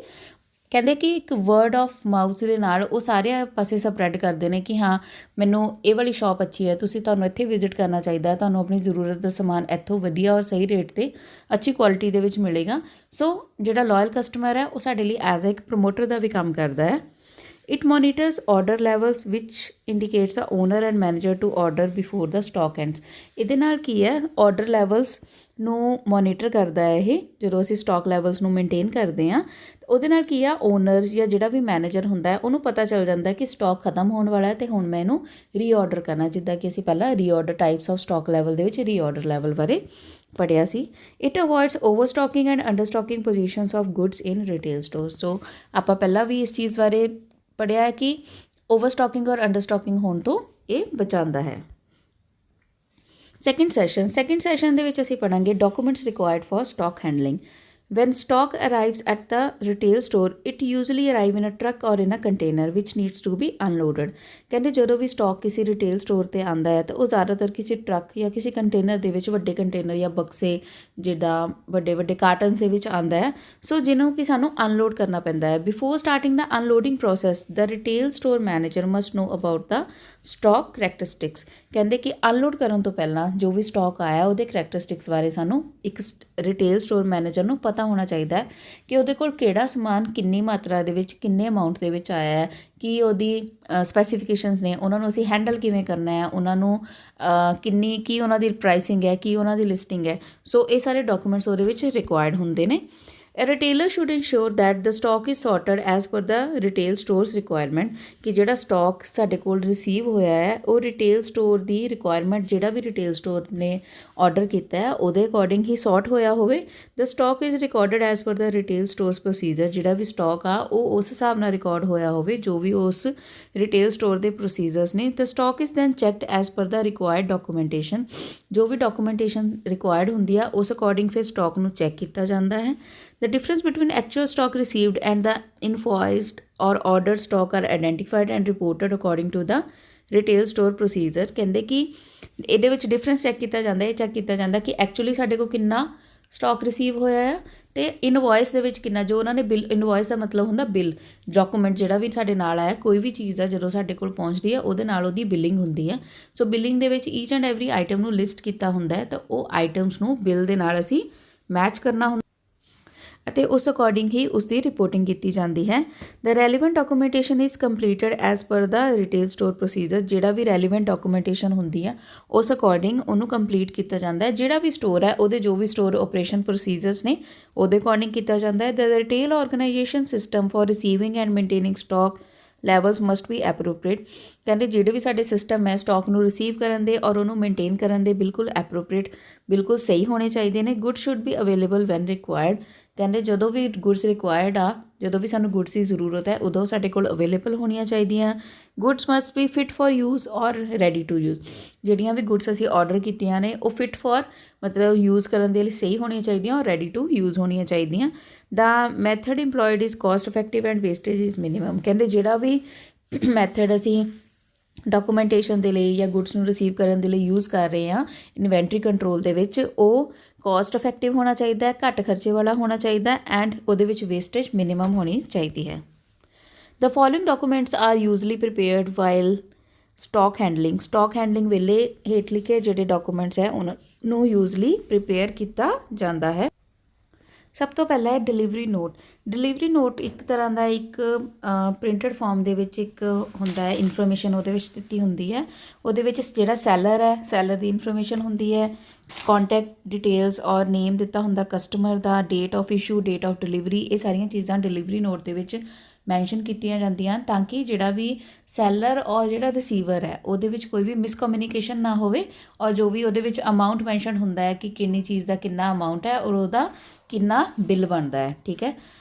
ਕਹਿੰਦੇ ਕਿ ਇੱਕ ਵਰਡ ਆਫ ਮਾਊਥ ਦੇ ਨਾਲ ਉਹ ਸਾਰੇ ਪਾਸੇ ਸਪਰੈਡ ਕਰਦੇ ਨੇ ਕਿ ਹਾਂ ਮੈਨੂੰ ਇਹ ਵਾਲੀ ਸ਼ਾਪ ਅੱਛੀ ਹੈ, ਤੁਹਾਨੂੰ ਇੱਥੇ ਵਿਜ਼ਿਟ ਕਰਨਾ ਚਾਹੀਦਾ ਹੈ, ਤੁਹਾਨੂੰ ਆਪਣੀ ਜ਼ਰੂਰਤ ਦਾ ਸਮਾਨ ਇੱਥੋਂ ਵਧੀਆ ਔਰ ਸਹੀ ਰੇਟ 'ਤੇ ਅੱਛੀ ਕੁਆਲਿਟੀ ਦੇ ਵਿੱਚ ਮਿਲੇਗਾ। ਸੋ ਜਿਹੜਾ ਲਾਇਲ ਕਸਟਮਰ ਹੈ ਉਹ ਸਾਡੇ ਲਈ ਐਜ਼ ਅ ਇੱਕ ਪ੍ਰਮੋਟਰ ਦਾ ਵੀ ਕੰਮ ਕਰਦਾ ਹੈ। It monitors order levels which indicates a owner and manager to order before the stock ends. ਇਹਦੇ ਨਾਲ ਕੀ ਹੈ, ਆਰਡਰ ਲੈਵਲਸ ਨੂੰ ਮੋਨੀਟਰ ਕਰਦਾ ਹੈ ਇਹ, ਜਦੋਂ ਅਸੀਂ ਸਟਾਕ ਲੈਵਲਸ ਨੂੰ ਮੇਨਟੇਨ ਕਰਦੇ ਹਾਂ। ਉਹਦੇ ਨਾਲ ਕੀ ਆ, ਓਨਰ ਜਾਂ ਜਿਹੜਾ ਵੀ ਮੈਨੇਜਰ ਹੁੰਦਾ ਹੈ ਉਹਨੂੰ ਪਤਾ ਚੱਲ ਜਾਂਦਾ ਕਿ ਸਟਾਕ ਖਤਮ ਹੋਣ ਵਾਲਾ ਹੈ ਅਤੇ ਹੁਣ ਮੈਂ ਇਹਨੂੰ ਰੀਆਰਡਰ ਕਰਨਾ, ਜਿੱਦਾਂ ਕਿ ਅਸੀਂ ਪਹਿਲਾਂ reorder types of stock level ਦੇ ਵਿੱਚ ਰੀਆਰਡਰ ਲੈਵਲ ਬਾਰੇ ਪੜ੍ਹਿਆ ਸੀ। It avoids over stocking and under stocking positions of goods in retail store. ਸੋ ਆਪਾਂ ਪਹਿਲਾਂ ਵੀ ਇਸ ਚੀਜ਼ ਬਾਰੇ ਪੜ੍ਹਿਆ ਹੈ ਕਿ ਓਵਰ ਸਟਾਕਿੰਗ ਔਰ ਅੰਡਰ ਸਟਾਕਿੰਗ ਹੋਣ ਤੋਂ ਇਹ ਬਚਾਉਂਦਾ ਹੈ। ਸੈਕਿੰਡ ਸੈਸ਼ਨ ਦੇ ਵਿੱਚ ਅਸੀਂ ਪੜ੍ਹਾਂਗੇ documents required for stock handling. When stock arrives at the retail store, it usually arrive in a truck or in a container which needs to be unloaded। ਕਹਿੰਦੇ ਜਦੋਂ ਵੀ ਸਟਾਕ ਕਿਸੇ ਰਿਟੇਲ ਸਟੋਰ 'ਤੇ ਆਉਂਦਾ ਹੈ ਤਾਂ ਉਹ ਜ਼ਿਆਦਾਤਰ ਕਿਸੇ ਟਰੱਕ ਜਾਂ ਕਿਸੇ ਕੰਟੇਨਰ ਦੇ ਵਿੱਚ, ਵੱਡੇ ਕੰਟੇਨਰ ਜਾਂ ਬਕਸੇ ਜਿੱਦਾਂ ਵੱਡੇ ਕਾਰਟਨਸ ਦੇ ਵਿੱਚ ਆਉਂਦਾ ਹੈ। ਸੋ ਜਿਹਨੂੰ ਕਿ ਸਾਨੂੰ ਅਨਲੋਡ ਕਰਨਾ ਪੈਂਦਾ ਹੈ। Before starting the unloading process the retail store manager must know about the stock characteristics. ਕਹਿੰਦੇ ਕਿ ਅਨਲੋਡ ਕਰਨ ਤੋਂ ਪਹਿਲਾਂ ਜੋ ਵੀ ਸਟਾਕ ਆਇਆ ਉਹਦੇ ਕਰੈਕਟਰਿਸਟਿਕਸ ਬਾਰੇ ਸਾਨੂੰ ਇੱਕ ਰਿਟੇਲ ਸਟੋਰ ਮੈਨੇਜਰ ਨੂੰ ਪਤਾ ਹੋਣਾ ਚਾਹੀਦਾ ਹੈ ਕਿ ਉਹਦੇ ਕੋਲ ਕਿਹੜਾ ਸਮਾਨ ਕਿੰਨੀ ਮਾਤਰਾ ਦੇ ਵਿੱਚ, ਕਿੰਨੇ ਅਮਾਊਂਟ ਦੇ ਵਿੱਚ ਆਇਆ ਹੈ, ਕੀ ਉਹਦੀ ਸਪੈਸੀਫਿਕੇਸ਼ਨਸ ਨੇ, ਉਹਨਾਂ ਨੂੰ ਅਸੀਂ ਹੈਂਡਲ ਕਿਵੇਂ ਕਰਨਾ ਹੈ, ਉਹਨਾਂ ਨੂੰ ਕੀ ਉਹਨਾਂ ਦੀ ਪ੍ਰਾਈਸਿੰਗ ਹੈ, ਕੀ ਉਹਨਾਂ ਦੀ ਲਿਸਟਿੰਗ ਹੈ। ਸੋ ਇਹ ਸਾਰੇ ਡਾਕੂਮੈਂਟਸ ਉਹਦੇ ਵਿੱਚ ਰਿਕੁਆਇਰਡ ਹੁੰਦੇ ਨੇ। A retailer should ensure that the stock is sorted as per the retail store's requirement, ਕਿ ਜਿਹੜਾ ਸਟਾਕ ਸਾਡੇ ਕੋਲ ਰਿਸੀਵ ਹੋਇਆ ਹੈ ਉਹ ਰਿਟੇਲ ਸਟੋਰ ਦੀ ਰਿਕੁਆਇਰਮੈਂਟ, ਜਿਹੜਾ ਵੀ ਰਿਟੇਲ ਸਟੋਰ ਨੇ ਆਰਡਰ ਕੀਤਾ ਹੈ ਉਹਦੇ ਅਕੋਰਡਿੰਗ ਹੀ ਸੌਰਟ ਹੋਇਆ ਹੋਵੇ। The stock is recorded as per the retail stores procedure, ਜਿਹੜਾ ਵੀ ਸਟਾਕ ਆ ਉਹ ਉਸ ਹਿਸਾਬ ਨਾਲ ਰਿਕਾਰਡ ਹੋਇਆ ਹੋਵੇ ਜੋ ਵੀ ਉਸ ਰਿਟੇਲ ਸਟੋਰ ਦੇ ਪ੍ਰੋਸੀਜਰਸ ਨੇ। The stock is then checked as per the required documentation, ਜੋ ਵੀ ਡਾਕੂਮੈਂਟੇਸ਼ਨ ਰਿਕੁਆਇਰਡ ਹੁੰਦੀ ਆ ਉਸ ਅਕੋਰਡਿੰਗ ਫਿਰ ਸਟਾਕ ਨੂੰ ਚੈੱਕ ਕੀਤਾ ਜਾਂਦਾ ਹੈ। The difference between actual stock received and the invoiced or ordered stock are identified and reported according to the retail store procedure। ਕਹਿੰਦੇ ਕਿ ਇਹਦੇ ਵਿੱਚ ਡਿਫਰੈਂਸ ਚੈੱਕ ਕੀਤਾ ਜਾਂਦਾ ਹੈ। ਚੈੱਕ ਕੀਤਾ ਜਾਂਦਾ ਕਿ ਐਕਚੁਅਲੀ ਸਾਡੇ ਕੋਲ ਕਿੰਨਾ ਸਟਾਕ ਰਿਸੀਵ ਹੋਇਆ ਹੈ ਅਤੇ ਇਨਵੋਇਸ ਦੇ ਵਿੱਚ ਕਿੰਨਾ, ਜੋ ਉਹਨਾਂ ਨੇ ਬਿੱਲ, ਇਨਵੋਇਸ ਦਾ ਮਤਲਬ ਹੁੰਦਾ ਬਿੱਲ, ਡਾਕੂਮੈਂਟ ਜਿਹੜਾ ਵੀ ਸਾਡੇ ਨਾਲ ਆਇਆ, ਕੋਈ ਵੀ ਚੀਜ਼ ਆ ਜਦੋਂ ਸਾਡੇ ਕੋਲ ਪਹੁੰਚਦੀ ਹੈ ਉਹਦੇ ਨਾਲ ਉਹਦੀ ਬਿਲਿੰਗ ਹੁੰਦੀ ਹੈ। ਸੋ ਬਿਲਿੰਗ ਦੇ ਵਿੱਚ ਈਚ ਐਂਡ ਐਵਰੀ ਆਈਟਮ ਨੂੰ ਲਿਸਟ ਕੀਤਾ ਹੁੰਦਾ ਹੈ ਤਾਂ ਉਹ ਆਈਟਮਸ ਨੂੰ ਬਿੱਲ ਦੇ ਨਾਲ ਅਸੀਂ ਮੈਚ ਕਰਨਾ ਹੁੰਦਾ ਅਤੇ ਉਸ ਅਕੋਰਡਿੰਗ ਹੀ ਉਸ ਦੀ ਰਿਪੋਰਟਿੰਗ ਕੀਤੀ ਜਾਂਦੀ ਹੈ। The relevant documentation is completed as per the retail store procedure. ਜਿਹੜਾ ਵੀ ਰੈਲੀਵੈਂਟ ਡਾਕੂਮੈਂਟੇਸ਼ਨ ਹੁੰਦੀ ਹੈ ਉਸ ਅਕੋਰਡਿੰਗ ਉਹਨੂੰ ਕੰਪਲੀਟ ਕੀਤਾ ਜਾਂਦਾ ਹੈ। ਜਿਹੜਾ ਵੀ ਸਟੋਰ ਹੈ ਉਹਦੇ ਜੋ ਵੀ ਸਟੋਰ ਆਪਰੇਸ਼ਨ ਪ੍ਰੋਸੀਜਰਸ ਨੇ ਉਹਦੇ ਅਕੋਰਡਿੰਗ ਕੀਤਾ ਜਾਂਦਾ ਹੈ। The retail organisation system for receiving and maintaining stock levels must be appropriate. ਕਹਿੰਦੇ ਜਿਹੜੇ ਵੀ ਸਾਡੇ ਸਿਸਟਮ ਹੈ ਸਟਾਕ ਨੂੰ ਰਿਸੀਵ ਕਰਨ ਦੇ ਔਰ ਉਹਨੂੰ ਮੇਨਟੇਨ ਕਰਨ ਦੇ ਬਿਲਕੁਲ ਐਪਰੋਪ੍ਰੀਏਟ, ਬਿਲਕੁਲ ਸਹੀ ਹੋਣੇ ਚਾਹੀਦੇ ਨੇ। Good should be available when required. ਕਹਿੰਦੇ ਜਦੋਂ ਵੀ ਗੁੱਡਸ ਰਿਕੁਆਇਰਡ ਆ, ਜਦੋਂ ਵੀ ਸਾਨੂੰ ਗੁੱਡਸ ਦੀ ਜ਼ਰੂਰਤ ਹੈ ਉਦੋਂ ਸਾਡੇ ਕੋਲ ਅਵੇਲੇਬਲ ਹੋਣੀਆਂ ਚਾਹੀਦੀਆਂ। Goods must B fit for use ਔਰ ਰੈਡੀ ਟੂ ਯੂਜ਼। ਜਿਹੜੀਆਂ ਵੀ ਗੁੱਡਸ ਅਸੀਂ ਆਰਡਰ ਕੀਤੀਆਂ ਨੇ ਉਹ ਫਿਟ ਫॉर ਮਤਲਬ ਯੂਜ਼ ਕਰਨ ਦੇ ਲਈ ਸਹੀ ਹੋਣੀਆਂ ਚਾਹੀਦੀਆਂ ਔਰ ਰੈਡੀ ਟੂ ਯੂਜ਼ ਹੋਣੀਆਂ ਚਾਹੀਦੀਆਂ। The method employed is cost effective and wastage is minimum. ਕਹਿੰਦੇ ਜਿਹੜਾ ਵੀ ਮੈਥਡ ਅਸੀਂ ਡਾਕੂਮੈਂਟੇਸ਼ਨ ਦੇ ਲਈ ਜਾਂ ਗੁੱਡਸ ਨੂੰ ਰਿਸੀਵ ਕਰਨ ਦੇ ਲਈ ਯੂਜ਼ ਕਰ ਰਹੇ ਹਾਂ ਇਨਵੈਂਟਰੀ ਕੰਟਰੋਲ ਦੇ ਵਿੱਚ, ਉਹ ਕੋਸਟ ਇਫੈਕਟਿਵ ਹੋਣਾ ਚਾਹੀਦਾ ਹੈ, ਘੱਟ ਖਰਚੇ ਵਾਲਾ ਹੋਣਾ ਚਾਹੀਦਾ ਐਂਡ ਉਹਦੇ ਵਿੱਚ ਵੇਸਟੇਜ ਮਿਨੀਮਮ ਹੋਣੀ ਚਾਹੀਦੀ ਹੈ। The following documents are usually prepared while stock handling. Stock handling ਵੇਲੇ ਹੇਠ ਲਿਖੇ ਜਿਹੜੇ ਡਾਕੂਮੈਂਟਸ ਹੈ ਉਹਨਾਂ ਨੂੰ ਯੂਜ਼ਲੀ ਪ੍ਰੀਪੇਅਰ ਕੀਤਾ ਜਾਂਦਾ ਹੈ। ਸਭ ਤੋਂ ਪਹਿਲਾਂ ਹੈ ਡਿਲੀਵਰੀ ਨੋਟ। ਡਿਲੀਵਰੀ ਨੋਟ ਇੱਕ ਤਰ੍ਹਾਂ ਦਾ ਇੱਕ ਪ੍ਰਿੰਟਡ ਫਾਰਮ ਦੇ ਵਿੱਚ ਇੱਕ ਹੁੰਦਾ ਹੈ, ਇਨਫੋਰਮੇਸ਼ਨ ਉਹਦੇ ਵਿੱਚ ਦਿੱਤੀ ਹੁੰਦੀ ਹੈ। ਉਹਦੇ ਵਿੱਚ ਜਿਹੜਾ ਸੈਲਰ ਹੈ, ਸੈਲਰ ਦੀ ਇਨਫੋਰਮੇਸ਼ਨ ਹੁੰਦੀ ਹੈ, ਕੌਂਟੈਕਟ ਡਿਟੇਲਸ ਔਰ ਨੇਮ ਦਿੱਤਾ ਹੁੰਦਾ customer the, date of issue, date of delivery, ਇਹ ਸਾਰੀਆਂ ਚੀਜ਼ਾਂ ਡਿਲੀਵਰੀ ਨੋਟ ਦੇ ਵਿੱਚ ਮੈਂਸ਼ਨ ਕੀਤੀਆਂ ਜਾਂਦੀਆਂ ਤਾਂ ਕਿ ਜਿਹੜਾ ਵੀ ਸੈਲਰ ਔਰ ਜਿਹੜਾ ਰਿਸੀਵਰ ਹੈ ਉਹਦੇ ਵਿੱਚ ਕੋਈ ਵੀ ਮਿਸਕਮਿਊਨੀਕੇਸ਼ਨ ਨਾ ਹੋਵੇ, ਔਰ ਜੋ ਵੀ ਉਹਦੇ ਵਿੱਚ ਅਮਾਊਂਟ ਮੈਂਸ਼ਨ ਹੁੰਦਾ ਹੈ ਕਿ ਕਿੰਨੀ ਚੀਜ਼ ਦਾ ਕਿੰਨਾ ਅਮਾਊਂਟ ਹੈ ਔਰ ਉਹਦਾ ਕਿੰਨਾ ਬਿੱਲ ਬਣਦਾ ਹੈ, ਠੀਕ ਹੈ।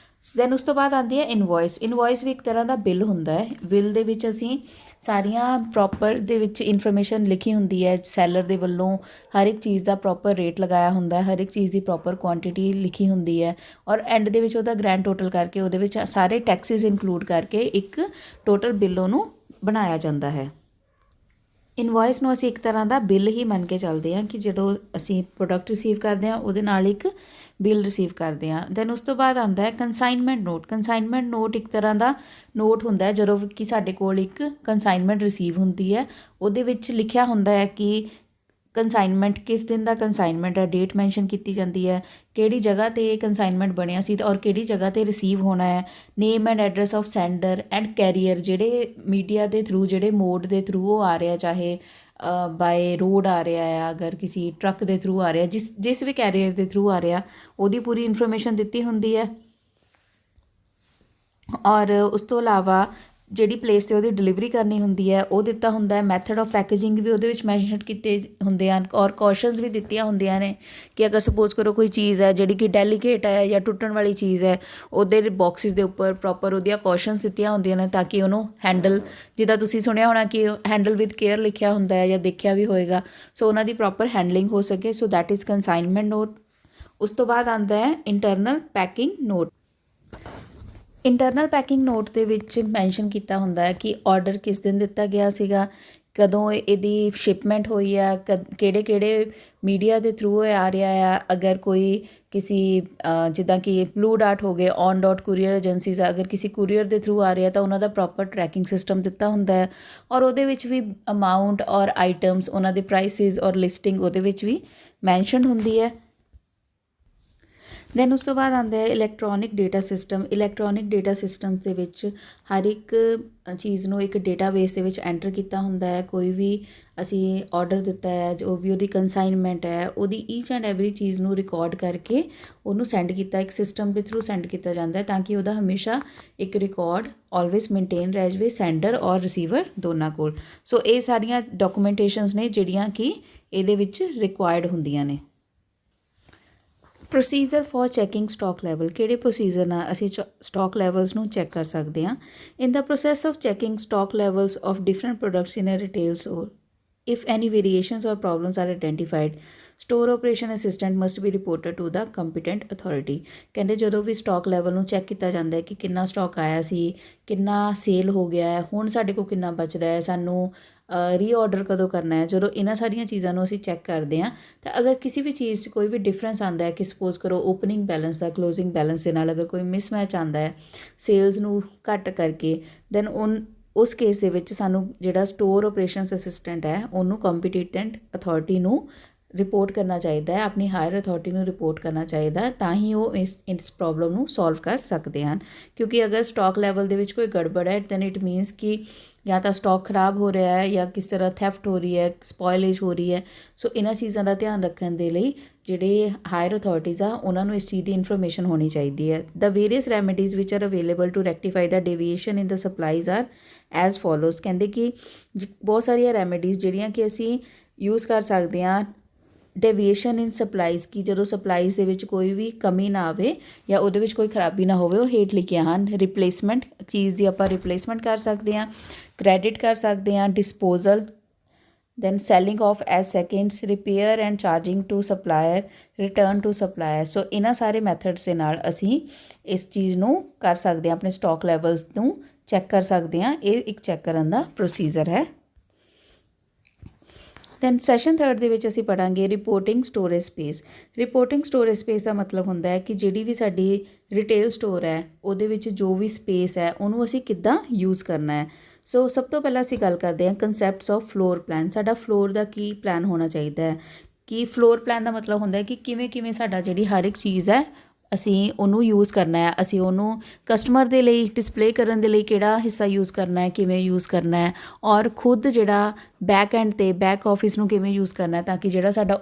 ਦੈਨ ਉਸ ਤੋਂ ਬਾਅਦ ਆਉਂਦੀ ਹੈ ਇਨਵੋਇਸ। ਇਨਵੋਇਸ ਵੀ ਇੱਕ ਤਰ੍ਹਾਂ ਦਾ ਬਿੱਲ ਹੁੰਦਾ ਹੈ। ਬਿੱਲ ਦੇ ਵਿੱਚ ਅਸੀਂ ਸਾਰੀਆਂ ਪ੍ਰੋਪਰ ਦੇ ਵਿੱਚ ਇਨਫੋਰਮੇਸ਼ਨ ਲਿਖੀ ਹੁੰਦੀ ਹੈ, ਸੈਲਰ ਦੇ ਵੱਲੋਂ ਹਰ ਇੱਕ ਚੀਜ਼ ਦਾ ਪ੍ਰੋਪਰ ਰੇਟ ਲਗਾਇਆ ਹੁੰਦਾ ਹੈ, ਹਰ ਇੱਕ ਚੀਜ਼ ਦੀ ਪ੍ਰੋਪਰ ਕੁਆਂਟੀਟੀ ਲਿਖੀ ਹੁੰਦੀ ਹੈ, ਔਰ ਐਂਡ ਦੇ ਵਿੱਚ ਉਹਦਾ ਗ੍ਰੈਂਡ ਟੋਟਲ ਕਰਕੇ ਉਹਦੇ ਵਿੱਚ ਸਾਰੇ ਟੈਕਸਿਸ ਇਨਕਲੂਡ ਕਰਕੇ ਇੱਕ ਟੋਟਲ ਬਿੱਲ ਉਹਨੂੰ ਬਣਾਇਆ ਜਾਂਦਾ ਹੈ। ਇਨਵੋਇਸ ਨੂੰ ਅਸੀਂ ਇੱਕ ਤਰ੍ਹਾਂ ਦਾ ਬਿੱਲ ਹੀ ਮੰਨ ਕੇ ਚੱਲਦੇ ਹਾਂ ਕਿ ਜਦੋਂ ਅਸੀਂ ਪ੍ਰੋਡਕਟ ਰਿਸੀਵ ਕਰਦੇ ਹਾਂ ਉਹਦੇ ਨਾਲ ਇੱਕ ਬਿੱਲ ਰਿਸੀਵ ਕਰਦੇ ਹਾਂ। ਦੈਨ ਉਸ ਤੋਂ ਬਾਅਦ ਆਉਂਦਾ ਹੈ ਕੰਸਾਈਨਮੈਂਟ ਨੋਟ। ਕੰਸਾਈਨਮੈਂਟ ਨੋਟ ਇੱਕ ਤਰ੍ਹਾਂ ਦਾ ਨੋਟ ਹੁੰਦਾ ਹੈ ਜਦੋਂ ਕਿ ਸਾਡੇ ਕੋਲ ਇੱਕ ਕੰਸਾਈਨਮੈਂਟ ਰਿਸੀਵ ਹੁੰਦੀ ਹੈ, ਉਹਦੇ ਵਿੱਚ ਲਿਖਿਆ ਹੁੰਦਾ ਹੈ ਕਿ ਕੰਸਾਈਨਮੈਂਟ ਕਿਸ ਦਿਨ ਦਾ ਕੰਸਾਈਨਮੈਂਟ ਹੈ, ਡੇਟ ਮੈਂਸ਼ਨ ਕੀਤੀ ਜਾਂਦੀ ਹੈ, ਕਿਹੜੀ ਜਗ੍ਹਾ 'ਤੇ ਇਹ ਕੰਸਾਈਨਮੈਂਟ ਬਣਿਆ ਸੀ ਔਰ ਕਿਹੜੀ ਜਗ੍ਹਾ 'ਤੇ ਰਿਸੀਵ ਹੋਣਾ ਹੈ, name and address of sender and carrier, ਜਿਹੜੇ ਮੀਡੀਆ ਦੇ ਥਰੂ ਜਿਹੜੇ ਮੋਡ ਦੇ ਥਰੂ ਉਹ ਆ ਰਿਹਾ, ਚਾਹੇ ਬਾਏ ਰੋਡ ਆ ਰਿਹਾ ਹੈ, ਅਗਰ ਕਿਸੇ ਟਰੱਕ ਦੇ ਥਰੂ ਆ ਰਿਹਾ, ਜਿਸ ਵੀ ਕੈਰੀਅਰ ਦੇ ਥਰੂ ਆ ਰਿਹਾ ਉਹਦੀ ਪੂਰੀ ਇਨਫੋਰਮੇਸ਼ਨ ਦਿੱਤੀ ਹੁੰਦੀ ਹੈ। ਔਰ ਉਸ ਤੋਂ ਇਲਾਵਾ ਜਿਹੜੀ ਪਲੇਸ 'ਤੇ ਉਹਦੀ ਡਿਲੀਵਰੀ ਕਰਨੀ ਹੁੰਦੀ ਹੈ ਉਹ ਦਿੱਤਾ ਹੁੰਦਾ ਹੈ। ਮੈਥਡ ਆਫ ਪੈਕੇਜਿੰਗ ਵੀ ਉਹਦੇ ਵਿੱਚ ਮੈਂਸ਼ਨ ਕੀਤੇ ਹੁੰਦੇ ਹਨ, ਔਰ ਕੌਸ਼ਨਸ ਵੀ ਦਿੱਤੀਆਂ ਹੁੰਦੀਆਂ ਨੇ ਕਿ ਅਗਰ ਸਪੋਜ਼ ਕਰੋ ਕੋਈ ਚੀਜ਼ ਹੈ ਜਿਹੜੀ ਕਿ ਡੈਲੀਕੇਟ ਹੈ ਜਾਂ ਟੁੱਟਣ ਵਾਲੀ ਚੀਜ਼ ਹੈ, ਉਹਦੇ ਬਾਕਸਿਸ ਦੇ ਉੱਪਰ ਪ੍ਰੋਪਰ ਉਹਦੀਆਂ ਕੌਸ਼ਨਸ ਦਿੱਤੀਆਂ ਹੁੰਦੀਆਂ ਨੇ ਤਾਂ ਕਿ ਉਹਨੂੰ ਹੈਂਡਲ, ਜਿੱਦਾਂ ਤੁਸੀਂ ਸੁਣਿਆ ਹੋਣਾ ਕਿ ਹੈਂਡਲ ਵਿਦ ਕੇਅਰ ਲਿਖਿਆ ਹੁੰਦਾ ਹੈ ਜਾਂ ਦੇਖਿਆ ਵੀ ਹੋਏਗਾ, ਸੋ ਉਹਨਾਂ ਦੀ ਪ੍ਰੋਪਰ ਹੈਂਡਲਿੰਗ ਹੋ ਸਕੇ। So that is consignment note. ਉਸ ਤੋਂ ਬਾਅਦ ਆਉਂਦਾ ਹੈ internal packing note. Internal packing note ਦੇ ਵਿੱਚ ਮੈਂਸ਼ਨ ਕੀਤਾ ਹੁੰਦਾ ਹੈ ਕਿ ਆਰਡਰ ਕਿਸ ਦਿਨ ਦਿੱਤਾ ਗਿਆ ਸੀਗਾ, ਕਦੋਂ ਇਹਦੀ ਸ਼ਿਪਮੈਂਟ ਹੋਈ ਆ, ਕਿਹੜੇ ਕਿਹੜੇ ਮੀਡੀਆ ਦੇ ਥਰੂ ਇਹ ਆ ਰਿਹਾ ਆ, ਅਗਰ ਕੋਈ ਕਿਸੇ ਜਿੱਦਾਂ ਕਿ ਬਲੂ ਡਾਟ ਹੋ ਗਏ, ਔਨ ਡਾਟ ਕੁਰੀਅਰ ਏਜੰਸੀਜ਼ ਆ, ਅਗਰ ਕਿਸੇ ਕੁਰੀਅਰ ਦੇ ਥਰੂ ਆ ਰਿਹਾ ਤਾਂ ਉਹਨਾਂ ਦਾ ਪ੍ਰੋਪਰ ਟਰੈਕਿੰਗ ਸਿਸਟਮ ਦਿੱਤਾ ਹੁੰਦਾ ਹੈ, ਔਰ ਉਹਦੇ ਵਿੱਚ ਵੀ ਅਮਾਊਂਟ ਔਰ ਆਈਟਮਸ, ਉਹਨਾਂ ਦੇ ਪ੍ਰਾਈਸਿਸ ਔਰ ਲਿਸਟਿੰਗ ਉਹਦੇ ਵਿੱਚ ਵੀ ਮੈਂਸ਼ਨ ਹੁੰਦੀ ਹੈ। ਦੈਨ ਉਸ ਤੋਂ ਬਾਅਦ ਆਉਂਦਾ ਹੈ electronic data system. Electronic data system ਦੇ ਵਿੱਚ ਹਰ ਇੱਕ ਚੀਜ਼ ਨੂੰ ਇੱਕ ਡੇਟਾਬੇਸ ਦੇ ਵਿੱਚ ਐਂਟਰ ਕੀਤਾ ਹੁੰਦਾ ਹੈ। ਕੋਈ ਵੀ ਅਸੀਂ ਆਰਡਰ ਦਿੱਤਾ ਹੈ, ਜੋ ਵੀ ਉਹਦੀ ਕੰਸਾਈਨਮੈਂਟ ਹੈ, ਉਹਦੀ ਈਚ ਐਂਡ ਐਵਰੀ ਚੀਜ਼ ਨੂੰ ਰਿਕਾਰਡ ਕਰਕੇ ਉਹਨੂੰ ਸੈਂਡ ਕੀਤਾ, ਇੱਕ ਸਿਸਟਮ ਦੇ ਥਰੂ ਸੈਂਡ ਕੀਤਾ ਜਾਂਦਾ ਹੈ ਤਾਂ ਕਿ ਉਹਦਾ ਹਮੇਸ਼ਾ ਇੱਕ ਰਿਕਾਰਡ ਆਲਵੇਜ਼ ਮੇਨਟੇਨ ਰਹਿ ਜਾਵੇ ਸੈਂਡਰ ਔਰ ਰਿਸੀਵਰ ਦੋਨਾਂ ਕੋਲ। ਸੋ ਇਹ ਸਾਰੀਆਂ ਡਾਕੂਮੈਂਟੇਸ਼ਨਸ ਨੇ ਜਿਹੜੀਆਂ ਕਿ ਇਹਦੇ ਵਿੱਚ ਰਿਕੁਆਇਰਡ ਹੁੰਦੀਆਂ ਨੇ। Procedure for checking stock level. ਕਿਹੜੇ ਪ੍ਰੋਸੀਜਰ ਨਾਲ ਅਸੀਂ ਸਟਾਕ ਲੈਵਲਸ ਨੂੰ ਚੈੱਕ ਕਰ ਸਕਦੇ ਹਾਂ। In the process of checking stock levels of different products in a retail store, if any variations or problems are identified, store operation assistant must be reported to the competent authority। ਕਹਿੰਦੇ ਜਦੋਂ ਵੀ stock level ਨੂੰ check ਕੀਤਾ ਜਾਂਦਾ ਹੈ ਕਿ ਕਿੰਨਾ stock ਆਇਆ ਸੀ, ਕਿੰਨਾ ਸੇਲ ਹੋ ਗਿਆ ਹੈ, ਹੁਣ ਸਾਡੇ ਕੋਲ ਕਿੰਨਾ ਬਚਦਾ ਹੈ, ਸਾਨੂੰ ਰੀਆਰਡਰ ਕਦੋਂ ਕਰਨਾ ਹੈ, ਜਦੋਂ ਇਹਨਾਂ ਸਾਰੀਆਂ ਚੀਜ਼ਾਂ ਨੂੰ ਅਸੀਂ ਚੈੱਕ ਕਰਦੇ ਹਾਂ ਤਾਂ ਅਗਰ ਕਿਸੇ ਵੀ ਚੀਜ਼ 'ਚ ਕੋਈ ਵੀ ਡਿਫਰੈਂਸ ਆਉਂਦਾ ਹੈ ਕਿ ਸਪੋਜ਼ ਕਰੋ ਓਪਨਿੰਗ ਬੈਲੈਂਸ ਦਾ ਕਲੋਜ਼ਿੰਗ ਬੈਲੈਂਸ ਦੇ ਨਾਲ ਅਗਰ ਕੋਈ ਮਿਸਮੈਚ ਆਉਂਦਾ ਹੈ ਸੇਲਸ ਨੂੰ ਘੱਟ ਕਰਕੇ, ਦੈਨ ਉਸ ਕੇਸ ਦੇ ਵਿੱਚ ਸਾਨੂੰ ਜਿਹੜਾ ਸਟੋਰ ਆਪਰੇਸ਼ਨਸ ਅਸਿਸਟੈਂਟ ਹੈ ਉਹਨੂੰ ਕੰਪੀਟੈਂਟ ਅਥਾਰਟੀ ਨੂੰ ਰਿਪੋਰਟ ਕਰਨਾ ਚਾਹੀਦਾ ਹੈ, ਆਪਣੀ ਹਾਇਰ ਅਥਾਰਟੀ ਨੂੰ ਰਿਪੋਰਟ ਕਰਨਾ ਚਾਹੀਦਾ, ਤਾਂ ਹੀ ਉਹ ਇਸ ਪ੍ਰੋਬਲਮ ਨੂੰ ਸੋਲਵ ਕਰ ਸਕਦੇ ਹਨ। ਕਿਉਂਕਿ ਅਗਰ ਸਟਾਕ ਲੈਵਲ ਦੇ ਵਿੱਚ ਕੋਈ ਗੜਬੜ ਹੈ ਦੈਨ ਇਟ ਮੀਨਸ ਕਿ ਜਾਂ ਤਾਂ ਸਟਾਕ ਖਰਾਬ ਹੋ ਰਿਹਾ ਹੈ ਜਾਂ ਕਿਸ ਤਰ੍ਹਾਂ ਥੈਫਟ ਹੋ ਰਹੀ ਹੈ, ਸਪੋਇਲੇਜ ਹੋ ਰਹੀ ਹੈ। ਸੋ ਇਹਨਾਂ ਚੀਜ਼ਾਂ ਦਾ ਧਿਆਨ ਰੱਖਣ ਦੇ ਲਈ ਜਿਹੜੇ ਹਾਇਰ ਅਥਾਰਟੀਜ਼ ਆ ਉਹਨਾਂ ਨੂੰ ਇਸ ਚੀਜ਼ ਦੀ ਇਨਫੋਰਮੇਸ਼ਨ ਹੋਣੀ ਚਾਹੀਦੀ ਹੈ। The various remedies which are available to rectify the deviation in the supplies are as follows. ਕਹਿੰਦੇ ਕਿ ਬਹੁਤ ਸਾਰੀਆਂ ਰੈਮੀਡੀਜ਼ ਜਿਹੜੀਆਂ ਕਿ ਅਸੀਂ ਯੂਜ਼ ਕਰ ਸਕਦੇ ਹਾਂ ਡੇਵੀਏਸ਼ਨ ਇਨ ਸਪਲਾਈਜ਼, ਕਿ ਜਦੋਂ ਸਪਲਾਈਜ਼ ਦੇ ਵਿੱਚ ਕੋਈ ਵੀ ਕਮੀ ਨਾ ਆਵੇ ਜਾਂ ਉਹਦੇ ਵਿੱਚ ਕੋਈ ਖਰਾਬੀ ਨਾ ਹੋਵੇ, ਉਹ ਹੇਠ ਲਿਖੀਆਂ ਹਨ। ਰਿਪਲੇਸਮੈਂਟ, ਚੀਜ਼ ਦੀ ਆਪਾਂ ਰਿਪਲੇਸਮੈਂਟ ਕਰ ਸਕਦੇ ਹਾਂ, ਕ੍ਰੈਡਿਟ ਕਰ ਸਕਦੇ ਹਾਂ, disposal, then selling off as seconds, repair and charging to supplier, return to supplier। ਸੋ ਇਹਨਾਂ ਸਾਰੇ ਮੈਥਡਸ ਦੇ ਨਾਲ ਅਸੀਂ ਇਸ ਚੀਜ਼ ਨੂੰ ਕਰ ਸਕਦੇ ਹਾਂ, ਆਪਣੇ ਸਟਾਕ ਲੈਵਲਸ ਨੂੰ ਚੈੱਕ ਕਰ ਸਕਦੇ ਹਾਂ। ਇਹ ਇੱਕ ਚੈੱਕ ਕਰਨ ਦਾ ਪ੍ਰੋਸੀਜਰ ਹੈ। ਦੈਨ ਸੈਸ਼ਨ 3 ਦੇ ਵਿੱਚ ਅਸੀਂ ਪੜ੍ਹਾਂਗੇ reporting storage space. Reporting storage space ਦਾ ਮਤਲਬ ਹੁੰਦਾ ਹੈ ਕਿ ਜਿਹੜੀ ਵੀ ਸਾਡੀ ਰਿਟੇਲ ਸਟੋਰ ਹੈ ਉਹਦੇ ਵਿੱਚ ਜੋ ਵੀ ਸਪੇਸ ਹੈ ਉਹਨੂੰ ਅਸੀਂ ਕਿੱਦਾਂ ਯੂਜ਼ ਕਰਨਾ ਹੈ। ਸੋ ਸਭ ਤੋਂ ਪਹਿਲਾਂ ਅਸੀਂ ਗੱਲ ਕਰਦੇ ਹਾਂ ਕੰਸੈਪਟਸ ਆਫ ਫਲੋਰ ਪਲਾਨ। ਸਾਡਾ ਫਲੋਰ ਦਾ ਕੀ ਪਲਾਨ ਹੋਣਾ ਚਾਹੀਦਾ ਹੈ। ਕਿ ਫਲੋਰ ਪਲਾਨ ਦਾ ਮਤਲਬ ਹੁੰਦਾ ਹੈ ਕਿ ਕਿਵੇਂ ਕਿਵੇਂ ਸਾਡਾ ਜਿਹੜੀ ਹਰ ਇੱਕ ਚੀਜ਼ ਹੈ ਅਸੀਂ ਉਹਨੂੰ ਯੂਜ਼ ਕਰਨਾ ਹੈ, ਅਸੀਂ ਉਹਨੂੰ ਕਸਟਮਰ ਦੇ ਲਈ ਡਿਸਪਲੇ ਕਰਨ ਦੇ ਲਈ ਕਿਹੜਾ ਹਿੱਸਾ ਯੂਜ਼ ਕਰਨਾ ਹੈ, ਕਿਵੇਂ ਯੂਜ਼ ਕਰਨਾ ਹੈ, ਔਰ ਖੁਦ ਜਿਹੜਾ ਬੈਕ ਐਂਡ 'ਤੇ ਬੈਕ ਆਫਿਸ ਨੂੰ ਕਿਵੇਂ ਯੂਜ਼ ਕਰਨਾ ਹੈ, ਤਾਂ ਕਿ ਜਿਹੜਾ ਸਾਡਾ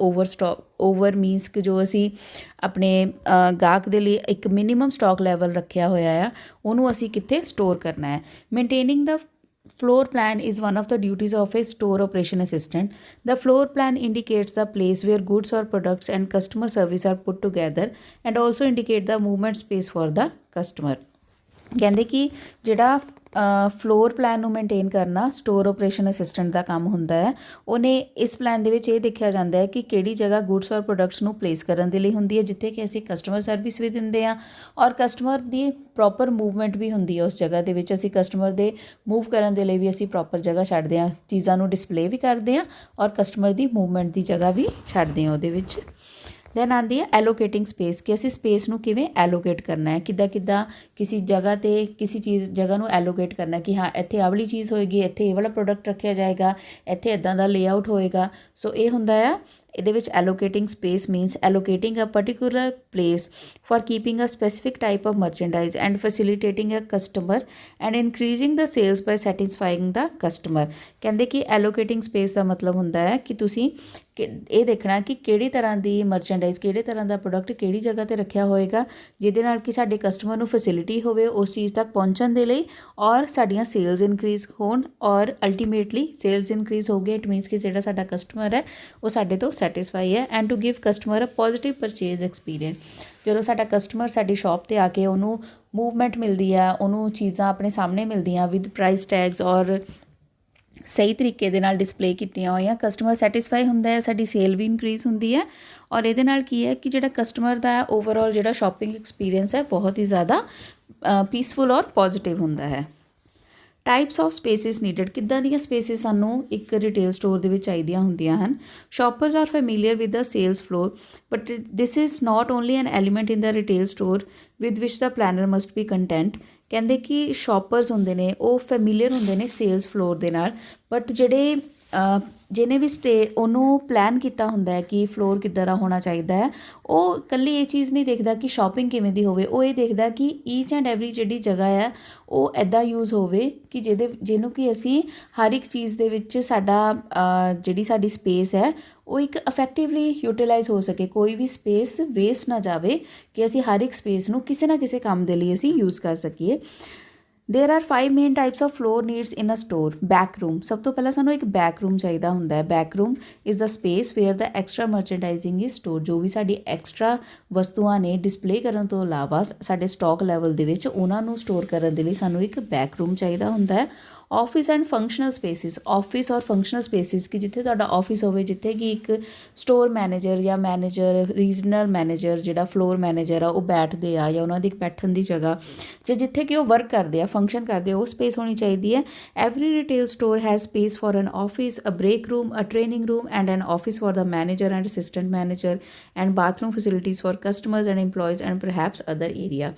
ਓਵਰ ਮੀਨਸ ਕਿ ਜੋ ਅਸੀਂ ਆਪਣੇ ਗਾਹਕ ਦੇ ਲਈ ਇੱਕ ਮਿਨੀਮਮ ਸਟਾਕ ਲੈਵਲ ਰੱਖਿਆ ਹੋਇਆ ਆ, ਉਹਨੂੰ ਅਸੀਂ ਕਿੱਥੇ ਸਟੋਰ ਕਰਨਾ ਹੈ। Maintaining the floor plan is one of the duties of a store operation assistant. The floor plan indicates the place where goods or products and customer service are put together and also indicate the movement space for the customer. ਕਹਿੰਦੇ ਕਿ ਜਿਹੜਾ floor plan ਨੂੰ maintain ਕਰਨਾ store operation assistant ਦਾ ਕੰਮ ਹੁੰਦਾ ਹੈ। ਉਹਨੇ ਇਸ ਪਲਾਨ ਦੇ ਵਿੱਚ ਇਹ ਦੇਖਿਆ ਜਾਂਦਾ ਹੈ ਕਿ ਕਿਹੜੀ ਜਗ੍ਹਾ ਗੁੱਡਸ ਔਰ ਪ੍ਰੋਡਕਟਸ ਨੂੰ ਪਲੇਸ ਕਰਨ ਦੇ ਲਈ ਹੁੰਦੀ ਹੈ, ਜਿੱਥੇ ਕਿ ਅਸੀਂ ਕਸਟਮਰ ਸਰਵਿਸ ਵੀ ਦਿੰਦੇ ਹਾਂ ਔਰ ਕਸਟਮਰ ਦੀ ਪ੍ਰੋਪਰ ਮੂਵਮੈਂਟ ਵੀ ਹੁੰਦੀ ਹੈ। ਉਸ ਜਗ੍ਹਾ ਦੇ ਵਿੱਚ ਅਸੀਂ ਕਸਟਮਰ ਦੇ ਮੂਵ ਕਰਨ ਦੇ ਲਈ ਵੀ ਅਸੀਂ ਪ੍ਰੋਪਰ ਜਗ੍ਹਾ ਛੱਡਦੇ ਹਾਂ, ਚੀਜ਼ਾਂ ਨੂੰ ਡਿਸਪਲੇ ਵੀ ਕਰਦੇ ਹਾਂ ਔਰ ਕਸਟਮਰ ਦੀ ਮੂਵਮੈਂਟ ਦੀ ਜਗ੍ਹਾ ਵੀ ਛੱਡਦੇ ਹਾਂ ਉਹਦੇ ਵਿੱਚ। ਦੈਨ ਆਉਂਦੀ ਹੈ ਐਲੋਕੇਟਿੰਗ ਸਪੇਸ, ਕਿ ਅਸੀਂ ਸਪੇਸ ਨੂੰ ਕਿਵੇਂ ਐਲੋਕੇਟ ਕਰਨਾ ਹੈ, ਕਿੱਦਾਂ ਕਿਸੇ ਜਗ੍ਹਾ 'ਤੇ ਕਿਸੇ ਜਗ੍ਹਾ ਨੂੰ ਐਲੋਕੇਟ ਕਰਨਾ ਕਿ ਹਾਂ ਇੱਥੇ ਆਹ ਵਾਲੀ ਚੀਜ਼ ਹੋਏਗੀ, ਇੱਥੇ ਇਹ ਵਾਲਾ ਪ੍ਰੋਡਕਟ ਰੱਖਿਆ ਜਾਏਗਾ, ਇੱਥੇ ਇੱਦਾਂ ਦਾ ਲੇਆਊਟ ਹੋਏਗਾ। ਸੋ ਇਹ ਹੁੰਦਾ ਆ ਇਹਦੇ ਵਿੱਚ allocating space means allocating a particular place for keeping a specific type of merchandise and facilitating a customer and increasing the sales by satisfying the customer. ਕਹਿੰਦੇ ਕਿ ਐਲੋਕੇਟਿੰਗ ਸਪੇਸ ਦਾ ਮਤਲਬ ਹੁੰਦਾ ਹੈ ਕਿ ਤੁਸੀਂ ਇਹ ਦੇਖਣਾ ਕਿ ਕਿਹੜੀ ਤਰ੍ਹਾਂ ਦੀ ਮਰਚੈਂਡਾਈਜ਼, ਕਿਹੜੇ ਤਰ੍ਹਾਂ ਦਾ ਪ੍ਰੋਡਕਟ ਕਿਹੜੀ ਜਗ੍ਹਾ 'ਤੇ ਰੱਖਿਆ ਹੋਏਗਾ, ਜਿਹਦੇ ਨਾਲ ਕਿ ਸਾਡੇ ਕਸਟਮਰ ਨੂੰ ਫੈਸਿਲਿਟੀ ਹੋਵੇ ਉਸ ਚੀਜ਼ ਤੱਕ ਪਹੁੰਚਣ ਦੇ ਲਈ ਔਰ ਸਾਡੀਆਂ ਸੇਲਸ ਇਨਕਰੀਜ਼ ਹੋਣ ਔਰ ਅਲਟੀਮੇਟਲੀ ਸੇਲਸ ਇਨਕਰੀਜ਼ ਹੋ ਗਏ। ਇਟ ਮੀਨਸ ਕਿ ਜਿਹੜਾ ਸਾਡਾ ਕਸਟਮਰ ਹੈ ਉਹ ਸਾਡੇ ਤੋਂ ਸੈਟਿਸਫਾਈ ਹੈ। And to give customer a positive purchase experience, ਜਦੋਂ ਸਾਡਾ ਕਸਟਮਰ ਸਾਡੀ ਸ਼ਾਪ 'ਤੇ ਆ ਕੇ ਉਹਨੂੰ ਮੂਵਮੈਂਟ ਮਿਲਦੀ ਆ, ਉਹਨੂੰ ਚੀਜ਼ਾਂ ਆਪਣੇ ਸਾਹਮਣੇ ਮਿਲਦੀਆਂ ਵਿਦ ਪ੍ਰਾਈਸ ਟੈਗਸ ਔਰ ਸਹੀ ਤਰੀਕੇ ਦੇ ਨਾਲ ਡਿਸਪਲੇ ਕੀਤੀਆਂ ਹੋਈਆਂ, ਕਸਟਮਰ ਸੈਟਿਸਫਾਈ ਹੁੰਦਾ ਹੈ, ਸਾਡੀ ਸੇਲ ਵੀ ਇਨਕਰੀਜ਼ ਹੁੰਦੀ ਹੈ ਔਰ ਇਹਦੇ ਨਾਲ ਕੀ ਹੈ ਕਿ ਜਿਹੜਾ ਕਸਟਮਰ ਦਾ ਓਵਰਆਲ ਜਿਹੜਾ ਸ਼ਾਪਿੰਗ ਐਕਸਪੀਰੀਅੰਸ ਹੈ ਬਹੁਤ ਹੀ ਜ਼ਿਆਦਾ ਪੀਸਫੁਲ ਔਰ ਪੋਜ਼ੀਟਿਵ ਹੁੰਦਾ ਹੈ। ਟਾਈਪਸ ਆਫ ਸਪੇਸਿਸ ਨੀਡਡ, ਕਿੱਦਾਂ ਦੀਆਂ ਸਪੇਸਿਸ ਸਾਨੂੰ ਇੱਕ ਰਿਟੇਲ ਸਟੋਰ ਦੇ ਵਿੱਚ ਚਾਹੀਦੀਆਂ ਹੁੰਦੀਆਂ ਹਨ। Shoppers are familiar with the sales floor but this is not only an element in the retail store with which the planner must be content. ਕਹਿੰਦੇ ਕਿ ਸ਼ੋਪਰਸ ਹੁੰਦੇ ਨੇ ਉਹ ਫੈਮੀਲੀਅਰ ਹੁੰਦੇ ਨੇ ਸੇਲਸ ਫਲੋਰ ਦੇ ਨਾਲ, ਬਟ ਜਿਹੜੇ ਜਿਹਨੇ ਵੀ ਉਹਨੂੰ ਪਲਾਨ ਕੀਤਾ ਹੁੰਦਾ ਹੈ ਕਿ ਫਲੋਰ ਕਿੱਦਾਂ ਦਾ ਹੋਣਾ ਚਾਹੀਦਾ ਹੈ, ਉਹ ਇਕੱਲੀ ਇਹ ਚੀਜ਼ ਨਹੀਂ ਦੇਖਦਾ ਕਿ ਸ਼ਾਪਿੰਗ ਕਿਵੇਂ ਦੀ ਹੋਵੇ, ਉਹ ਇਹ ਦੇਖਦਾ ਕਿ ਈਚ ਐਂਡ ਐਵਰੀ ਜਿਹੜੀ ਜਗ੍ਹਾ ਹੈ ਉਹ ਇੱਦਾਂ ਯੂਜ਼ ਹੋਵੇ ਕਿ ਜਿਹਨੂੰ ਕਿ ਅਸੀਂ ਹਰ ਇੱਕ ਚੀਜ਼ ਦੇ ਵਿੱਚ ਸਾਡਾ ਜਿਹੜੀ ਸਾਡੀ ਸਪੇਸ ਹੈ ਉਹ ਇੱਕ ਇਫੈਕਟਿਵਲੀ ਯੂਟੀਲਾਈਜ਼ ਹੋ ਸਕੇ, ਕੋਈ ਵੀ ਸਪੇਸ ਵੇਸਟ ਨਾ ਜਾਵੇ, ਕਿ ਅਸੀਂ ਹਰ ਇੱਕ ਸਪੇਸ ਨੂੰ ਕਿਸੇ ਨਾ ਕਿਸੇ ਕੰਮ ਦੇ ਲਈ ਅਸੀਂ ਯੂਜ਼ ਕਰ ਸਕੀਏ। There are 5 main types of floor needs in a store. Back room, सब तो पहला सानू एक बैक रूम चाहिए होंगे। Back room is the space where the extra merchandising is store. जो भी साडी एक्सट्रा वस्तुआं ने डिस्पले करन तो इलावा साडे स्टॉक लैवल दे विच उन्हां नूं स्टोर करन दे लई सानू एक बैक रूम चाहिए होंदा है। Office and functional spaces, office और फंक्शनल स्पेसिस कि जिथे तुहाडा ऑफिस होवे, जिथे कि एक स्टोर मैनेजर या मैनेजर रीजनल मैनेजर जिहड़ा फ्लोर मैनेजर आ वो बैठते आ, या उन्हां दी बैठण दी जगह जे जिथे कि वो वर्क करते हैं, फंक्शन करते हैं, वो स्पेस होनी चाहिए है। Every retail store has space for an office, a break room, a training room and an office for the manager and assistant manager and bathroom facilities for customers and employees and perhaps other area.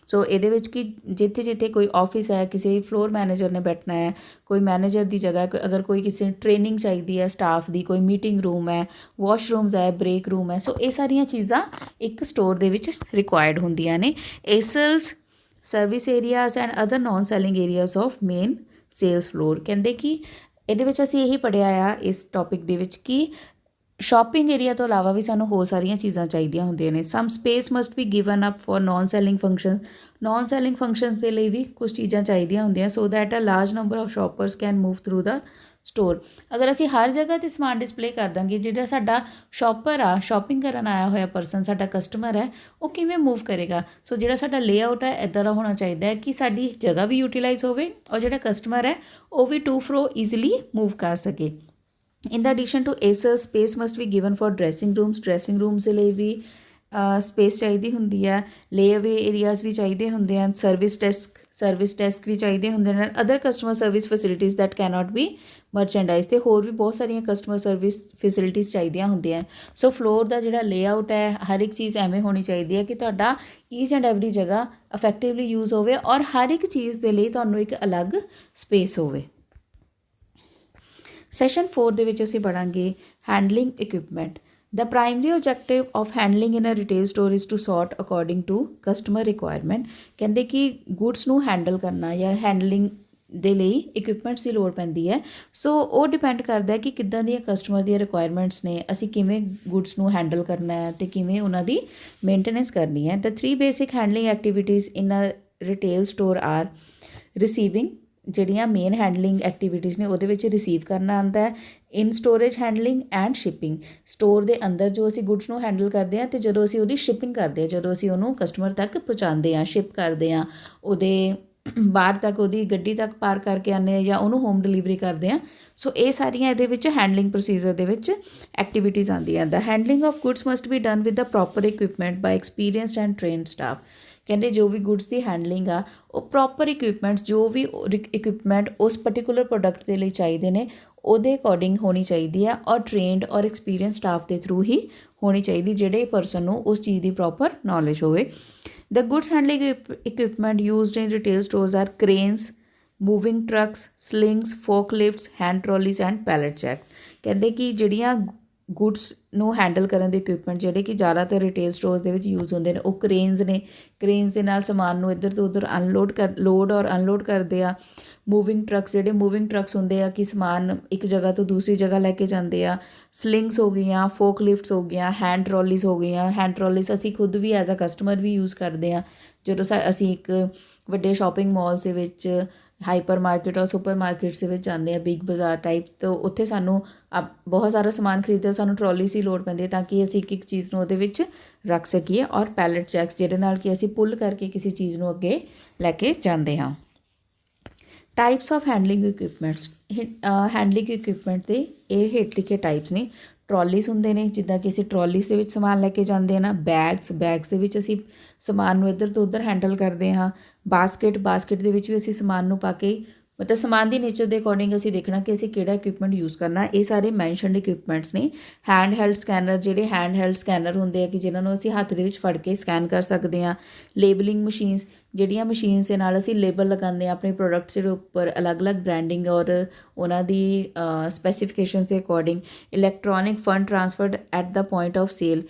सो ये कि जिथे जिथे कोई office है, किसी floor manager ने बैठना है, कोई मैनेजर की जगह, अगर कोई किसी ट्रेनिंग चाहिए है स्टाफ की, कोई मीटिंग रूम है, वॉशरूम्स है, ब्रेक रूम है, सो ये सारिया चीज़ां एक स्टोर दे विच रिक्वायर्ड होंदियां ने। Aisles service areas and other non selling areas of main sales floor. कहते कि ये असीं यही पढ़िया आ इस टॉपिक दे विच कि शॉपिंग एरिया तो इलावा भी सानू होर सारिया चीज़ां चाहिए होंदियां ने। Some space must be given up for non selling function. Non selling functions के लिए भी कुछ चीज़ां चाहिए होंदियां so that a large number of shoppers can move through the store. अगर असी हर जगह ते समान डिस्पले कर देंगे, जिहड़ा साडा शॉपर आ, शॉपिंग करन आया होया पर्सन, साडा कस्टमर है, वो किवें मूव करेगा। सो जिहड़ा साडा लेआउट है इदां दा होना चाहिए है कि साडी जगह भी यूटिलाइज़ होवे और जिहड़ा कस्टमर है वो भी टू फ्रो ईजिली मूव कर सके। In the addition to aisle space must be given for dressing rooms. Dressing rooms के लिए भी स्पेस चाहिए होंगी है। ले अवे एरियाज़ भी चाहिए होंगे हैं। सर्विस डेस्क भी चाहिए होंगे हैं। Other customer service facilities that cannot be merchandise, तो होर भी बहुत सारिया कस्टमर सर्विस फैसिलिटीज़ चाहिए होंगे हैं। सो फ्लोर का जोड़ा लेआउट है, हर एक चीज़ एवें होनी चाहिए है कि तुहाडा ईच एंड एवरी जगह इफैक्टिवली यूज़ होवे और हर एक चीज़ के लिए तुहानूं एक अलग स्पेस होवे। सैशन 4 ਦੇ ਵਿੱਚ ਅਸੀਂ ਪੜਾਂਗੇ handling equipment. The primary objective of handling in a retail store is to sort according to customer requirement। ਕਹਿੰਦੇ ਕਿ ਗੁੱਡਸ ਨੂੰ ਹੈਂਡਲ ਕਰਨਾ ਜਾਂ ਹੈਂਡਲਿੰਗ ਦੇ ਲਈ ਇਕਵਿਪਮੈਂਟਸ ਦੀ ਲੋੜ ਪੈਂਦੀ ਹੈ। ਸੋ ਉਹ ਡਿਪੈਂਡ ਕਰਦਾ ਹੈ ਕਿ ਕਿੱਦਾਂ ਦੀਆਂ ਕਸਟਮਰ ਦੀਆਂ ਰਿਕੁਆਇਰਮੈਂਟਸ ਨੇ, ਅਸੀਂ ਕਿਵੇਂ ਗੁੱਡਸ ਨੂੰ ਹੈਂਡਲ ਕਰਨਾ ਹੈ ਅਤੇ ਕਿਵੇਂ ਉਹਨਾਂ ਦੀ ਮੇਨਟੇਨੈਂਸ ਕਰਨੀ ਹੈ। The 3 basic handling activities in a retail store are receiving, ਜਿਹੜੀਆਂ ਮੇਨ ਹੈਂਡਲਿੰਗ ਐਕਟੀਵਿਟੀਜ਼ ਨੇ ਉਹਦੇ ਵਿੱਚ ਰਿਸੀਵ ਕਰਨਾ ਆਉਂਦਾ ਹੈ, in storage handling and shipping, store ਦੇ ਅੰਦਰ ਜੋ ਅਸੀਂ ਗੁੱਡਸ ਨੂੰ ਹੈਂਡਲ ਕਰਦੇ ਹਾਂ ਅਤੇ ਜਦੋਂ ਅਸੀਂ ਉਹਦੀ ਸ਼ਿਪਿੰਗ ਕਰਦੇ ਹਾਂ, ਜਦੋਂ ਅਸੀਂ ਉਹਨੂੰ ਕਸਟਮਰ ਤੱਕ ਪਹੁੰਚਾਉਂਦੇ ਹਾਂ, ਸ਼ਿਪ ਕਰਦੇ ਹਾਂ, ਉਹਦੇ ਬਾਹਰ ਤੱਕ ਉਹਦੀ ਗੱਡੀ ਤੱਕ ਪਾਰ ਕਰਕੇ ਆਉਂਦੇ ਹਾਂ ਜਾਂ ਉਹਨੂੰ ਹੋਮ ਡਿਲੀਵਰੀ ਕਰਦੇ ਹਾਂ। ਸੋ ਇਹ ਸਾਰੀਆਂ ਇਹਦੇ ਵਿੱਚ ਹੈਂਡਲਿੰਗ ਪ੍ਰੋਸੀਜਰ ਦੇ ਵਿੱਚ ਐਕਟੀਵਿਟੀਜ਼ ਆਉਂਦੀਆਂ। The handling of goods must be done with the proper equipment by experienced and trained staff. ਕਹਿੰਦੇ ਜੋ ਵੀ ਗੁੱਡਸ ਦੀ ਹੈਂਡਲਿੰਗ ਆ ਉਹ ਪ੍ਰੋਪਰ ਇਕਵਿਪਮੈਂਟਸ, ਜੋ ਵੀ ਇਕਵਿਪਮੈਂਟ ਉਸ ਪਰਟੀਕੂਲਰ ਪ੍ਰੋਡਕਟ ਦੇ ਲਈ ਚਾਹੀਦੇ ਨੇ ਉਹਦੇ ਅਕੋਰਡਿੰਗ ਹੋਣੀ ਚਾਹੀਦੀ ਹੈ ਔਰ ਟ੍ਰੇਨਡ ਔਰ ਐਕਸਪੀਰੀਅੰਸ ਸਟਾਫ ਦੇ ਥਰੂ ਹੀ ਹੋਣੀ ਚਾਹੀਦੀ, ਜਿਹੜੇ ਪਰਸਨ ਨੂੰ ਉਸ ਚੀਜ਼ ਦੀ ਪ੍ਰੋਪਰ ਨੌਲੇਜ ਹੋਵੇ। The goods handling equipment used in retail stores are cranes, moving trucks, slings, forklifts, hand trolleys and pallet jacks। ਕਹਿੰਦੇ ਕਿ ਜਿਹੜੀਆਂ ਗੁੱਡਸ ਨੂੰ ਹੈਂਡਲ ਕਰਨ ਦੇ ਇਕਵਿਪਮੈਂਟ ਜਿਹੜੇ ਕਿ ਜ਼ਿਆਦਾਤਰ ਰਿਟੇਲ ਸਟੋਰ ਦੇ ਵਿੱਚ ਯੂਜ਼ ਹੁੰਦੇ ਨੇ ਉਹ ਕ੍ਰੇਨਸ ਨੇ। ਕ੍ਰੇਨਸ ਦੇ ਨਾਲ ਸਮਾਨ ਨੂੰ ਇੱਧਰ ਤੋਂ ਉੱਧਰ ਲੋਡ ਔਰ ਅਨਲੋਡ ਕਰਦੇ ਆ। ਮੂਵਿੰਗ ਟਰੱਕਸ, ਜਿਹੜੇ ਮੂਵਿੰਗ ਟਰੱਕਸ ਹੁੰਦੇ ਆ ਕਿ ਸਮਾਨ ਇੱਕ ਜਗ੍ਹਾ ਤੋਂ ਦੂਸਰੀ ਜਗ੍ਹਾ ਲੈ ਕੇ ਜਾਂਦੇ ਆ। ਸਲਿੰਗਸ ਹੋ ਗਈਆਂ, ਫੋਕ ਲਿਫਟਸ ਹੋ ਗਈਆਂ, ਹੈਂਡ ਟਰੋਲੀਜ਼ ਹੋ ਗਈਆਂ। ਹੈਂਡ ਟਰੋਲੀਜ਼ ਅਸੀਂ ਖੁਦ ਵੀ ਐਜ਼ ਅ ਕਸਟਮਰ ਵੀ ਯੂਜ਼ ਕਰਦੇ ਹਾਂ ਜਦੋਂ ਅਸੀਂ ਇੱਕ ਵੱਡੇ ਸ਼ਾਪਿੰਗ ਮਾਲਸ ਦੇ ਵਿੱਚ, ਹਾਈਪਰ ਮਾਰਕੀਟ ਔਰ ਸੁਪਰ ਮਾਰਕੀਟਸ ਦੇ ਵਿੱਚ ਜਾਂਦੇ ਆ, ਬਿਗ ਬਾਜ਼ਾਰ ਟਾਈਪ, ਤਾਂ ਉੱਥੇ ਸਾਨੂੰ ਬਹੁਤ ਸਾਰਾ ਸਮਾਨ ਖਰੀਦਦੇ ਸਾਨੂੰ ਟਰੋਲੀਸ ਦੀ ਲੋੜ ਪੈਂਦੀ ਹੈ ਤਾਂ ਕਿ ਅਸੀਂ ਇੱਕ ਇੱਕ ਚੀਜ਼ ਨੂੰ ਉਹਦੇ ਵਿੱਚ ਰੱਖ ਸਕੀਏ। ਔਰ ਪੈਲਟ ਜੈਕਸ ਜਿਹਦੇ ਨਾਲ ਕਿ ਅਸੀਂ ਪੁੱਲ ਕਰਕੇ ਕਿਸੇ ਚੀਜ਼ ਨੂੰ ਅੱਗੇ ਲੈ ਕੇ ਜਾਂਦੇ ਹਾਂ। Types of handling equipments, handling equipment ਦੇ ਇਹ ਹੇਠ ਲਿਖੇ ਟਾਈਪਸ ਨੇ। ਟਰੋਲੀਸ ਹੁੰਦੇ ਨੇ, ਜਿੱਦਾਂ ਕਿ ਅਸੀਂ ਟਰੋਲੀਸ ਦੇ ਵਿੱਚ ਸਮਾਨ ਲੈ ਕੇ ਜਾਂਦੇ ਹਾਂ ਨਾ। ਬੈਗਸ ਦੇ ਵਿੱਚ ਅਸੀਂ ਸਮਾਨ ਨੂੰ ਇੱਧਰ ਤੋਂ ਉੱਧਰ ਹੈਂਡਲ ਕਰਦੇ ਹਾਂ। ਬਾਸਕਟ ਦੇ ਵਿੱਚ ਵੀ ਅਸੀਂ ਸਮਾਨ ਨੂੰ ਪਾ ਕੇ, ਮਤਲਬ ਸਮਾਨ ਦੀ ਨੇਚਰ ਦੇ ਅਕੋਰਡਿੰਗ ਅਸੀਂ ਦੇਖਣਾ ਕਿ ਅਸੀਂ ਕਿਹੜਾ ਇਕਵਿਪਮੈਂਟ ਯੂਜ਼ ਕਰਨਾ। ਇਹ ਸਾਰੇ ਮੈਂਸ਼ਨਡ ਇਕਵਿਪਮੈਂਟਸ ਨੇ। ਹੈਂਡ ਹੈਲਡ ਸਕੈਨਰ, ਜਿਹੜੇ ਹੈਂਡ ਹੈਲਡ ਸਕੈਨਰ ਹੁੰਦੇ ਆ ਕਿ ਜਿਨ੍ਹਾਂ ਨੂੰ ਅਸੀਂ ਹੱਥ ਦੇ ਵਿੱਚ ਫੜ ਕੇ ਸਕੈਨ ਕਰ ਸਕਦੇ ਹਾਂ। ਲੇਬਲਿੰਗ ਮਸ਼ੀਨਸ, ਜਿਹੜੀਆਂ ਮਸ਼ੀਨਸ ਦੇ ਨਾਲ ਅਸੀਂ ਲੇਬਲ ਲਗਾਉਂਦੇ ਹਾਂ ਆਪਣੇ ਪ੍ਰੋਡਕਟਸ ਦੇ ਉੱਪਰ, ਅਲੱਗ-ਅਲੱਗ ਬ੍ਰਾਂਡਿੰਗ ਔਰ ਉਹਨਾਂ ਦੀ ਸਪੈਸੀਫਿਕੇਸ਼ਨਸ ਦੇ according. Electronic fund transferred at the point of sale,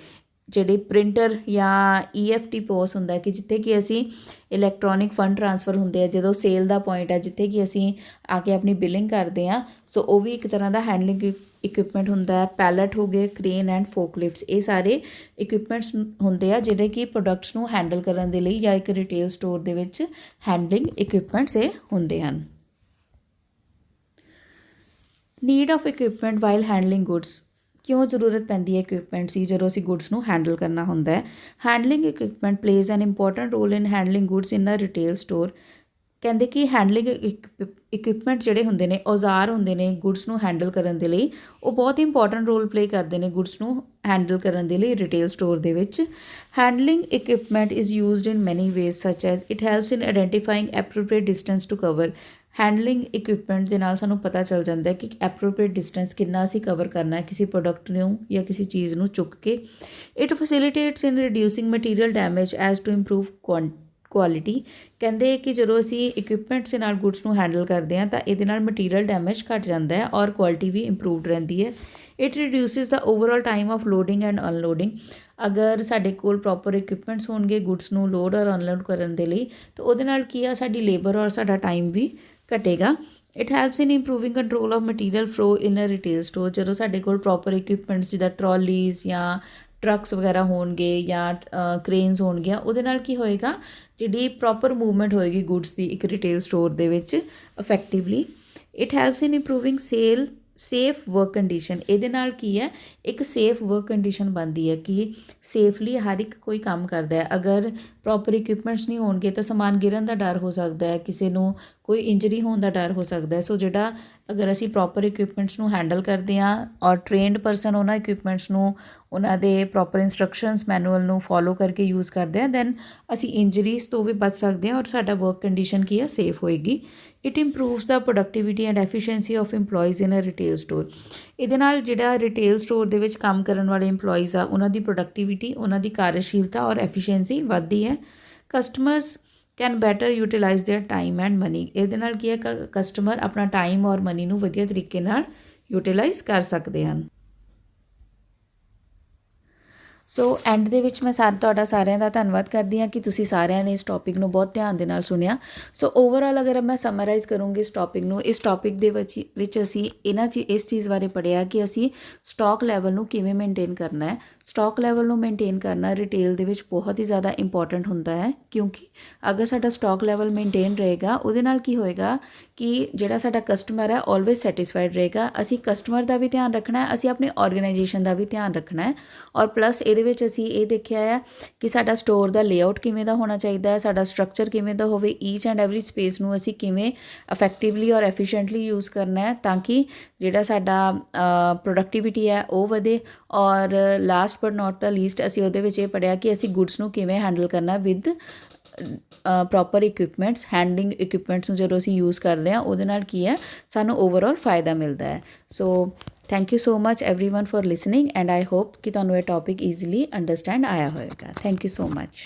ਜਿਹੜੇ ਪ੍ਰਿੰਟਰ ਜਾਂ EFT ਪੋਸ ਹੁੰਦਾ ਕਿ ਜਿੱਥੇ ਕਿ ਅਸੀਂ ਇਲੈਕਟ੍ਰੋਨਿਕ ਫੰਡ ਟ੍ਰਾਂਸਫਰ ਹੁੰਦੇ ਆ ਜਦੋਂ ਸੇਲ ਦਾ ਪੁਆਇੰਟ ਹੈ, ਜਿੱਥੇ ਕਿ ਅਸੀਂ ਆ ਕੇ ਆਪਣੀ ਬਿਲਿੰਗ ਕਰਦੇ ਹਾਂ। ਸੋ ਉਹ ਵੀ ਇੱਕ ਤਰ੍ਹਾਂ ਦਾ ਹੈਂਡਲਿੰਗ ਇਕਵਿਪਮੈਂਟ ਹੁੰਦਾ ਹੈ। ਪੈਲਟ ਹੋ ਗਏ, ਕ੍ਰੇਨ ਐਂਡ ਫੋਕਲਿਫਟਸ, ਇਹ ਸਾਰੇ ਇਕਵਿਪਮੈਂਟਸ ਹੁੰਦੇ ਆ ਜਿਹੜੇ ਕਿ ਪ੍ਰੋਡਕਟਸ ਨੂੰ ਹੈਂਡਲ ਕਰਨ ਦੇ ਲਈ ਜਾਂ ਇੱਕ ਰਿਟੇਲ ਸਟੋਰ ਦੇ ਵਿੱਚ ਹੈਂਡਲਿੰਗ ਇਕਵਿਪਮੈਂਟਸ ਇਹ ਹੁੰਦੇ ਹਨ। Need of equipment while handling goods, ਕਿਉਂ ਜ਼ਰੂਰਤ ਪੈਂਦੀ ਹੈ ਇਕਵਿਪਮੈਂਟਸ ਦੀ ਜਦੋਂ ਅਸੀਂ ਗੁੱਡਸ ਨੂੰ ਹੈਂਡਲ ਕਰਨਾ ਹੁੰਦਾ ਹੈ। Handling equipment plays an important role in handling goods in a retail store. ਕਹਿੰਦੇ ਕਿ ਹੈਂਡਲਿੰਗ ਇਕਵਿਪਮੈਂਟ ਜਿਹੜੇ ਹੁੰਦੇ ਨੇ, ਔਜ਼ਾਰ ਹੁੰਦੇ ਨੇ ਗੁੱਡਸ ਨੂੰ ਹੈਂਡਲ ਕਰਨ ਦੇ ਲਈ, ਉਹ ਬਹੁਤ ਇੰਪੋਰਟੈਂਟ ਰੋਲ ਪਲੇ ਕਰਦੇ ਨੇ ਗੁੱਡਸ ਨੂੰ ਹੈਂਡਲ ਕਰਨ ਦੇ ਲਈ ਰਿਟੇਲ ਸਟੋਰ ਦੇ ਵਿੱਚ। Handling equipment is used in many ways such as it helps in identifying appropriate distance to cover. Handling equipment ਦੇ ਨਾਲ ਸਾਨੂੰ ਪਤਾ ਚੱਲ ਜਾਂਦਾ ਹੈ ਕਿ ਐਪਰੋਪ੍ਰੀਏਟ ਡਿਸਟੈਂਸ ਕਿੰਨਾ ਅਸੀਂ ਕਵਰ ਕਰਨਾ ਹੈ ਕਿਸੇ ਪ੍ਰੋਡਕਟ ਨੂੰ ਜਾਂ ਕਿਸੇ ਚੀਜ਼ ਨੂੰ ਚੁੱਕ ਕੇ। It facilitates in reducing material damage as to improve quality. ਕਹਿੰਦੇ ਕਿ ਜਦੋਂ ਅਸੀਂ ਇਕਵਿਪਮੈਂਟਸ ਦੇ ਨਾਲ ਗੁੱਡਸ ਨੂੰ ਹੈਂਡਲ ਕਰਦੇ ਹਾਂ ਤਾਂ ਇਹਦੇ ਨਾਲ ਮਟੀਰੀਅਲ ਡੈਮੇਜ ਘੱਟ ਜਾਂਦਾ ਹੈ ਔਰ ਕੁਆਲਿਟੀ ਵੀ ਇੰਪਰੂਵਡ ਰਹਿੰਦੀ ਹੈ। It reduces the overall time of loading and unloading. ਅਗਰ ਸਾਡੇ ਕੋਲ ਪ੍ਰੋਪਰ ਇਕਵਿਪਮੈਂਟਸ ਹੋਣਗੇ ਗੁੱਡਸ ਨੂੰ ਲੋਡ ਔਰ ਅਨਲੋਡ ਕਰਨ ਦੇ ਲਈ, ਤਾਂ ਉਹਦੇ ਨਾਲ ਕੀ ਆ, ਸਾਡੀ ਲੇਬਰ ਔਰ ਸਾਡਾ ਟਾਈਮ ਵੀ ਘਟੇਗਾ। It helps in improving control of material flow in a retail store. ਜਦੋਂ ਸਾਡੇ ਕੋਲ ਪ੍ਰੋਪਰ ਇਕਵਿਪਮੈਂਟਸ ਜਿੱਦਾਂ ਟਰੋਲੀਜ਼ ਜਾਂ ਟਰੱਕਸ ਵਗੈਰਾ ਹੋਣਗੇ ਜਾਂ ਕ੍ਰੇਨਸ ਹੋਣਗੀਆਂ, ਉਹਦੇ ਨਾਲ ਕੀ ਹੋਏਗਾ, ਜਿਹੜੀ ਪ੍ਰੋਪਰ ਮੂਵਮੈਂਟ ਹੋਏਗੀ ਗੁੱਡਸ ਦੀ ਇੱਕ ਰਿਟੇਲ ਸਟੋਰ ਦੇ ਵਿੱਚ effectively. It helps in improving safe work condition. ਇਹਦੇ ਨਾਲ ਕੀ ਹੈ, ਇੱਕ ਸੇਫ ਵਰਕ ਕੰਡੀਸ਼ਨ ਬਣਦੀ ਹੈ ਕਿ ਸੇਫਲੀ ਹਰ ਇੱਕ ਕੋਈ ਕੰਮ ਕਰਦਾ ਹੈ। ਅਗਰ ਪ੍ਰੋਪਰ ਇਕਵਿਪਮੈਂਟਸ ਨਹੀਂ ਹੋਣਗੇ ਤਾਂ ਸਮਾਨ ਗਿਰਨ ਦਾ ਡਰ ਹੋ ਸਕਦਾ ਹੈ, ਕਿਸੇ ਨੂੰ ਕੋਈ ਇੰਜਰੀ ਹੋਣ ਦਾ ਡਰ ਹੋ ਸਕਦਾ ਹੈ। ਸੋ ਜਿਹੜਾ ਅਗਰ ਅਸੀਂ ਪ੍ਰੋਪਰ ਇਕਵਿਪਮੈਂਟਸ ਨੂੰ ਹੈਂਡਲ ਕਰਦੇ ਹਾਂ ਔਰ ਟ੍ਰੇਨਡ ਪਰਸਨ ਉਹਨਾਂ ਇਕਵਿਪਮੈਂਟਸ ਨੂੰ, ਉਹਨਾਂ ਦੇ ਪ੍ਰੋਪਰ ਇੰਸਟਰਕਸ਼ਨਸ ਮੈਨੂਅਲ ਨੂੰ ਫੋਲੋ ਕਰਕੇ ਯੂਜ਼ ਕਰਦੇ ਹਾਂ, ਦੈਨ ਅਸੀਂ ਇੰਜਰੀਜ਼ ਤੋਂ ਵੀ ਬਚ ਸਕਦੇ ਹਾਂ ਔਰ ਸਾਡਾ ਵਰਕ ਕੰਡੀਸ਼ਨ ਕੀ ਹੈ, ਸੇਫ ਹੋਏਗੀ। It improves the productivity and efficiency of employees in a retail store. ਇਹਦੇ ਨਾਲ ਜਿਹੜਾ ਰਿਟੇਲ ਸਟੋਰ ਦੇ ਵਿੱਚ ਕੰਮ ਕਰਨ ਵਾਲੇ ਇੰਪਲੋਈਜ਼ ਆ, ਉਹਨਾਂ ਦੀ ਪ੍ਰੋਡਕਟੀਵਿਟੀ, ਉਹਨਾਂ ਦੀ ਕਾਰਜਸ਼ੀਲਤਾ ਔਰ ਐਫੀਸ਼ੀਐਂਸੀ ਵੱਧਦੀ ਹੈ। Customers can better utilize their time and money. ਇਹਦੇ ਨਾਲ ਕੀ ਹੈ, ਕਸਟਮਰ ਆਪਣਾ ਟਾਈਮ ਔਰ ਮਨੀ ਨੂੰ ਵਧੀਆ ਤਰੀਕੇ ਨਾਲ ਯੂਟੀਲਾਈਜ਼ ਕਰ ਸਕਦੇ ਹਨ। ਸੋ ਐਂਡ ਦੇ ਵਿੱਚ ਮੈਂ ਤੁਹਾਡਾ ਸਾਰਿਆਂ ਦਾ ਧੰਨਵਾਦ ਕਰਦੀ ਹਾਂ ਕਿ ਤੁਸੀਂ ਸਾਰਿਆਂ ਨੇ ਇਸ ਟੌਪਿਕ ਨੂੰ ਬਹੁਤ ਧਿਆਨ ਦੇ ਨਾਲ ਸੁਣਿਆ। ਸੋ ਓਵਰਆਲ ਅਗਰ ਮੈਂ ਸਮਰਾਈਜ਼ ਕਰੂੰਗੀ ਇਸ ਟੌਪਿਕ ਨੂੰ, ਇਸ ਟੌਪਿਕ ਦੇ ਵਿੱਚ ਅਸੀਂ ਇਸ ਚੀਜ਼ ਬਾਰੇ ਪੜ੍ਹਿਆ ਕਿ ਅਸੀਂ ਸਟਾਕ ਲੈਵਲ ਨੂੰ ਕਿਵੇਂ ਮੇਨਟੇਨ ਕਰਨਾ ਹੈ। ਸਟਾਕ ਲੈਵਲ ਨੂੰ ਮੇਨਟੇਨ ਕਰਨਾ ਰਿਟੇਲ ਦੇ ਵਿੱਚ ਬਹੁਤ ਹੀ ਜ਼ਿਆਦਾ ਇੰਪੋਰਟੈਂਟ ਹੁੰਦਾ ਹੈ, ਕਿਉਂਕਿ ਅਗਰ ਸਾਡਾ ਸਟਾਕ ਲੈਵਲ ਮੇਨਟੇਨ ਰਹੇਗਾ ਉਹਦੇ ਨਾਲ ਕੀ ਹੋਏਗਾ ਕਿ ਜਿਹੜਾ ਸਾਡਾ ਕਸਟਮਰ ਹੈ ਆਲਵੇਜ਼ ਸੈਟਿਸਫਾਈਡ ਰਹੇਗਾ। ਅਸੀਂ ਕਸਟਮਰ ਦਾ ਵੀ ਧਿਆਨ ਰੱਖਣਾ ਹੈ, ਅਸੀਂ ਆਪਣੀ ਆਰਗੇਨਾਈਜੇਸ਼ਨ ਦਾ ਵੀ ਧਿਆਨ ਰੱਖਣਾ ਹੈ। ਔਰ ਪਲੱਸ ਇਹਦੇ ਵਿੱਚ ਅਸੀਂ ਇਹ ਦੇਖਿਆ ਹੈ ਕਿ ਸਾਡਾ ਸਟੋਰ ਦਾ ਲੇਆਊਟ ਕਿਵੇਂ ਦਾ ਹੋਣਾ ਚਾਹੀਦਾ ਹੈ, ਸਾਡਾ ਸਟਰਕਚਰ ਕਿਵੇਂ ਦਾ ਹੋਵੇ, ਈਚ ਐਂਡ ਐਵਰੀ ਸਪੇਸ ਨੂੰ ਅਸੀਂ ਕਿਵੇਂ ਇਫੈਕਟਿਵਲੀ ਔਰ ਐਫੀਸ਼ੀਐਂਟਲੀ ਯੂਜ਼ ਕਰਨਾ ਹੈ ਤਾਂ ਕਿ ਜਿਹੜਾ ਸਾਡਾ ਪ੍ਰੋਡਕਟਿਵਿਟੀ ਹੈ ਉਹ ਵਧੇ। ਔਰ last but not the least ਅਸੀਂ ਉਹਦੇ ਵਿੱਚ ਇਹ ਪੜ੍ਹਿਆ ਕਿ ਅਸੀਂ ਗੁੱਡਸ ਨੂੰ ਕਿਵੇਂ ਹੈਂਡਲ ਕਰਨਾ with proper equipments. Handling equipments ਨੂੰ ਜਦੋਂ ਅਸੀਂ ਯੂਜ਼ ਕਰਦੇ ਹਾਂ ਉਹਦੇ ਨਾਲ ਕੀ ਹੈ ਸਾਨੂੰ ਓਵਰਆਲ ਫਾਇਦਾ ਮਿਲਦਾ ਹੈ। So thank you so much everyone for listening and I hope ਕਿ ਤੁਹਾਨੂੰ ਇਹ ਟੌਪਿਕ ਈਜ਼ੀਲੀ ਅੰਡਰਸਟੈਂਡ ਆਇਆ ਹੋਵੇਗਾ। Thank you so much.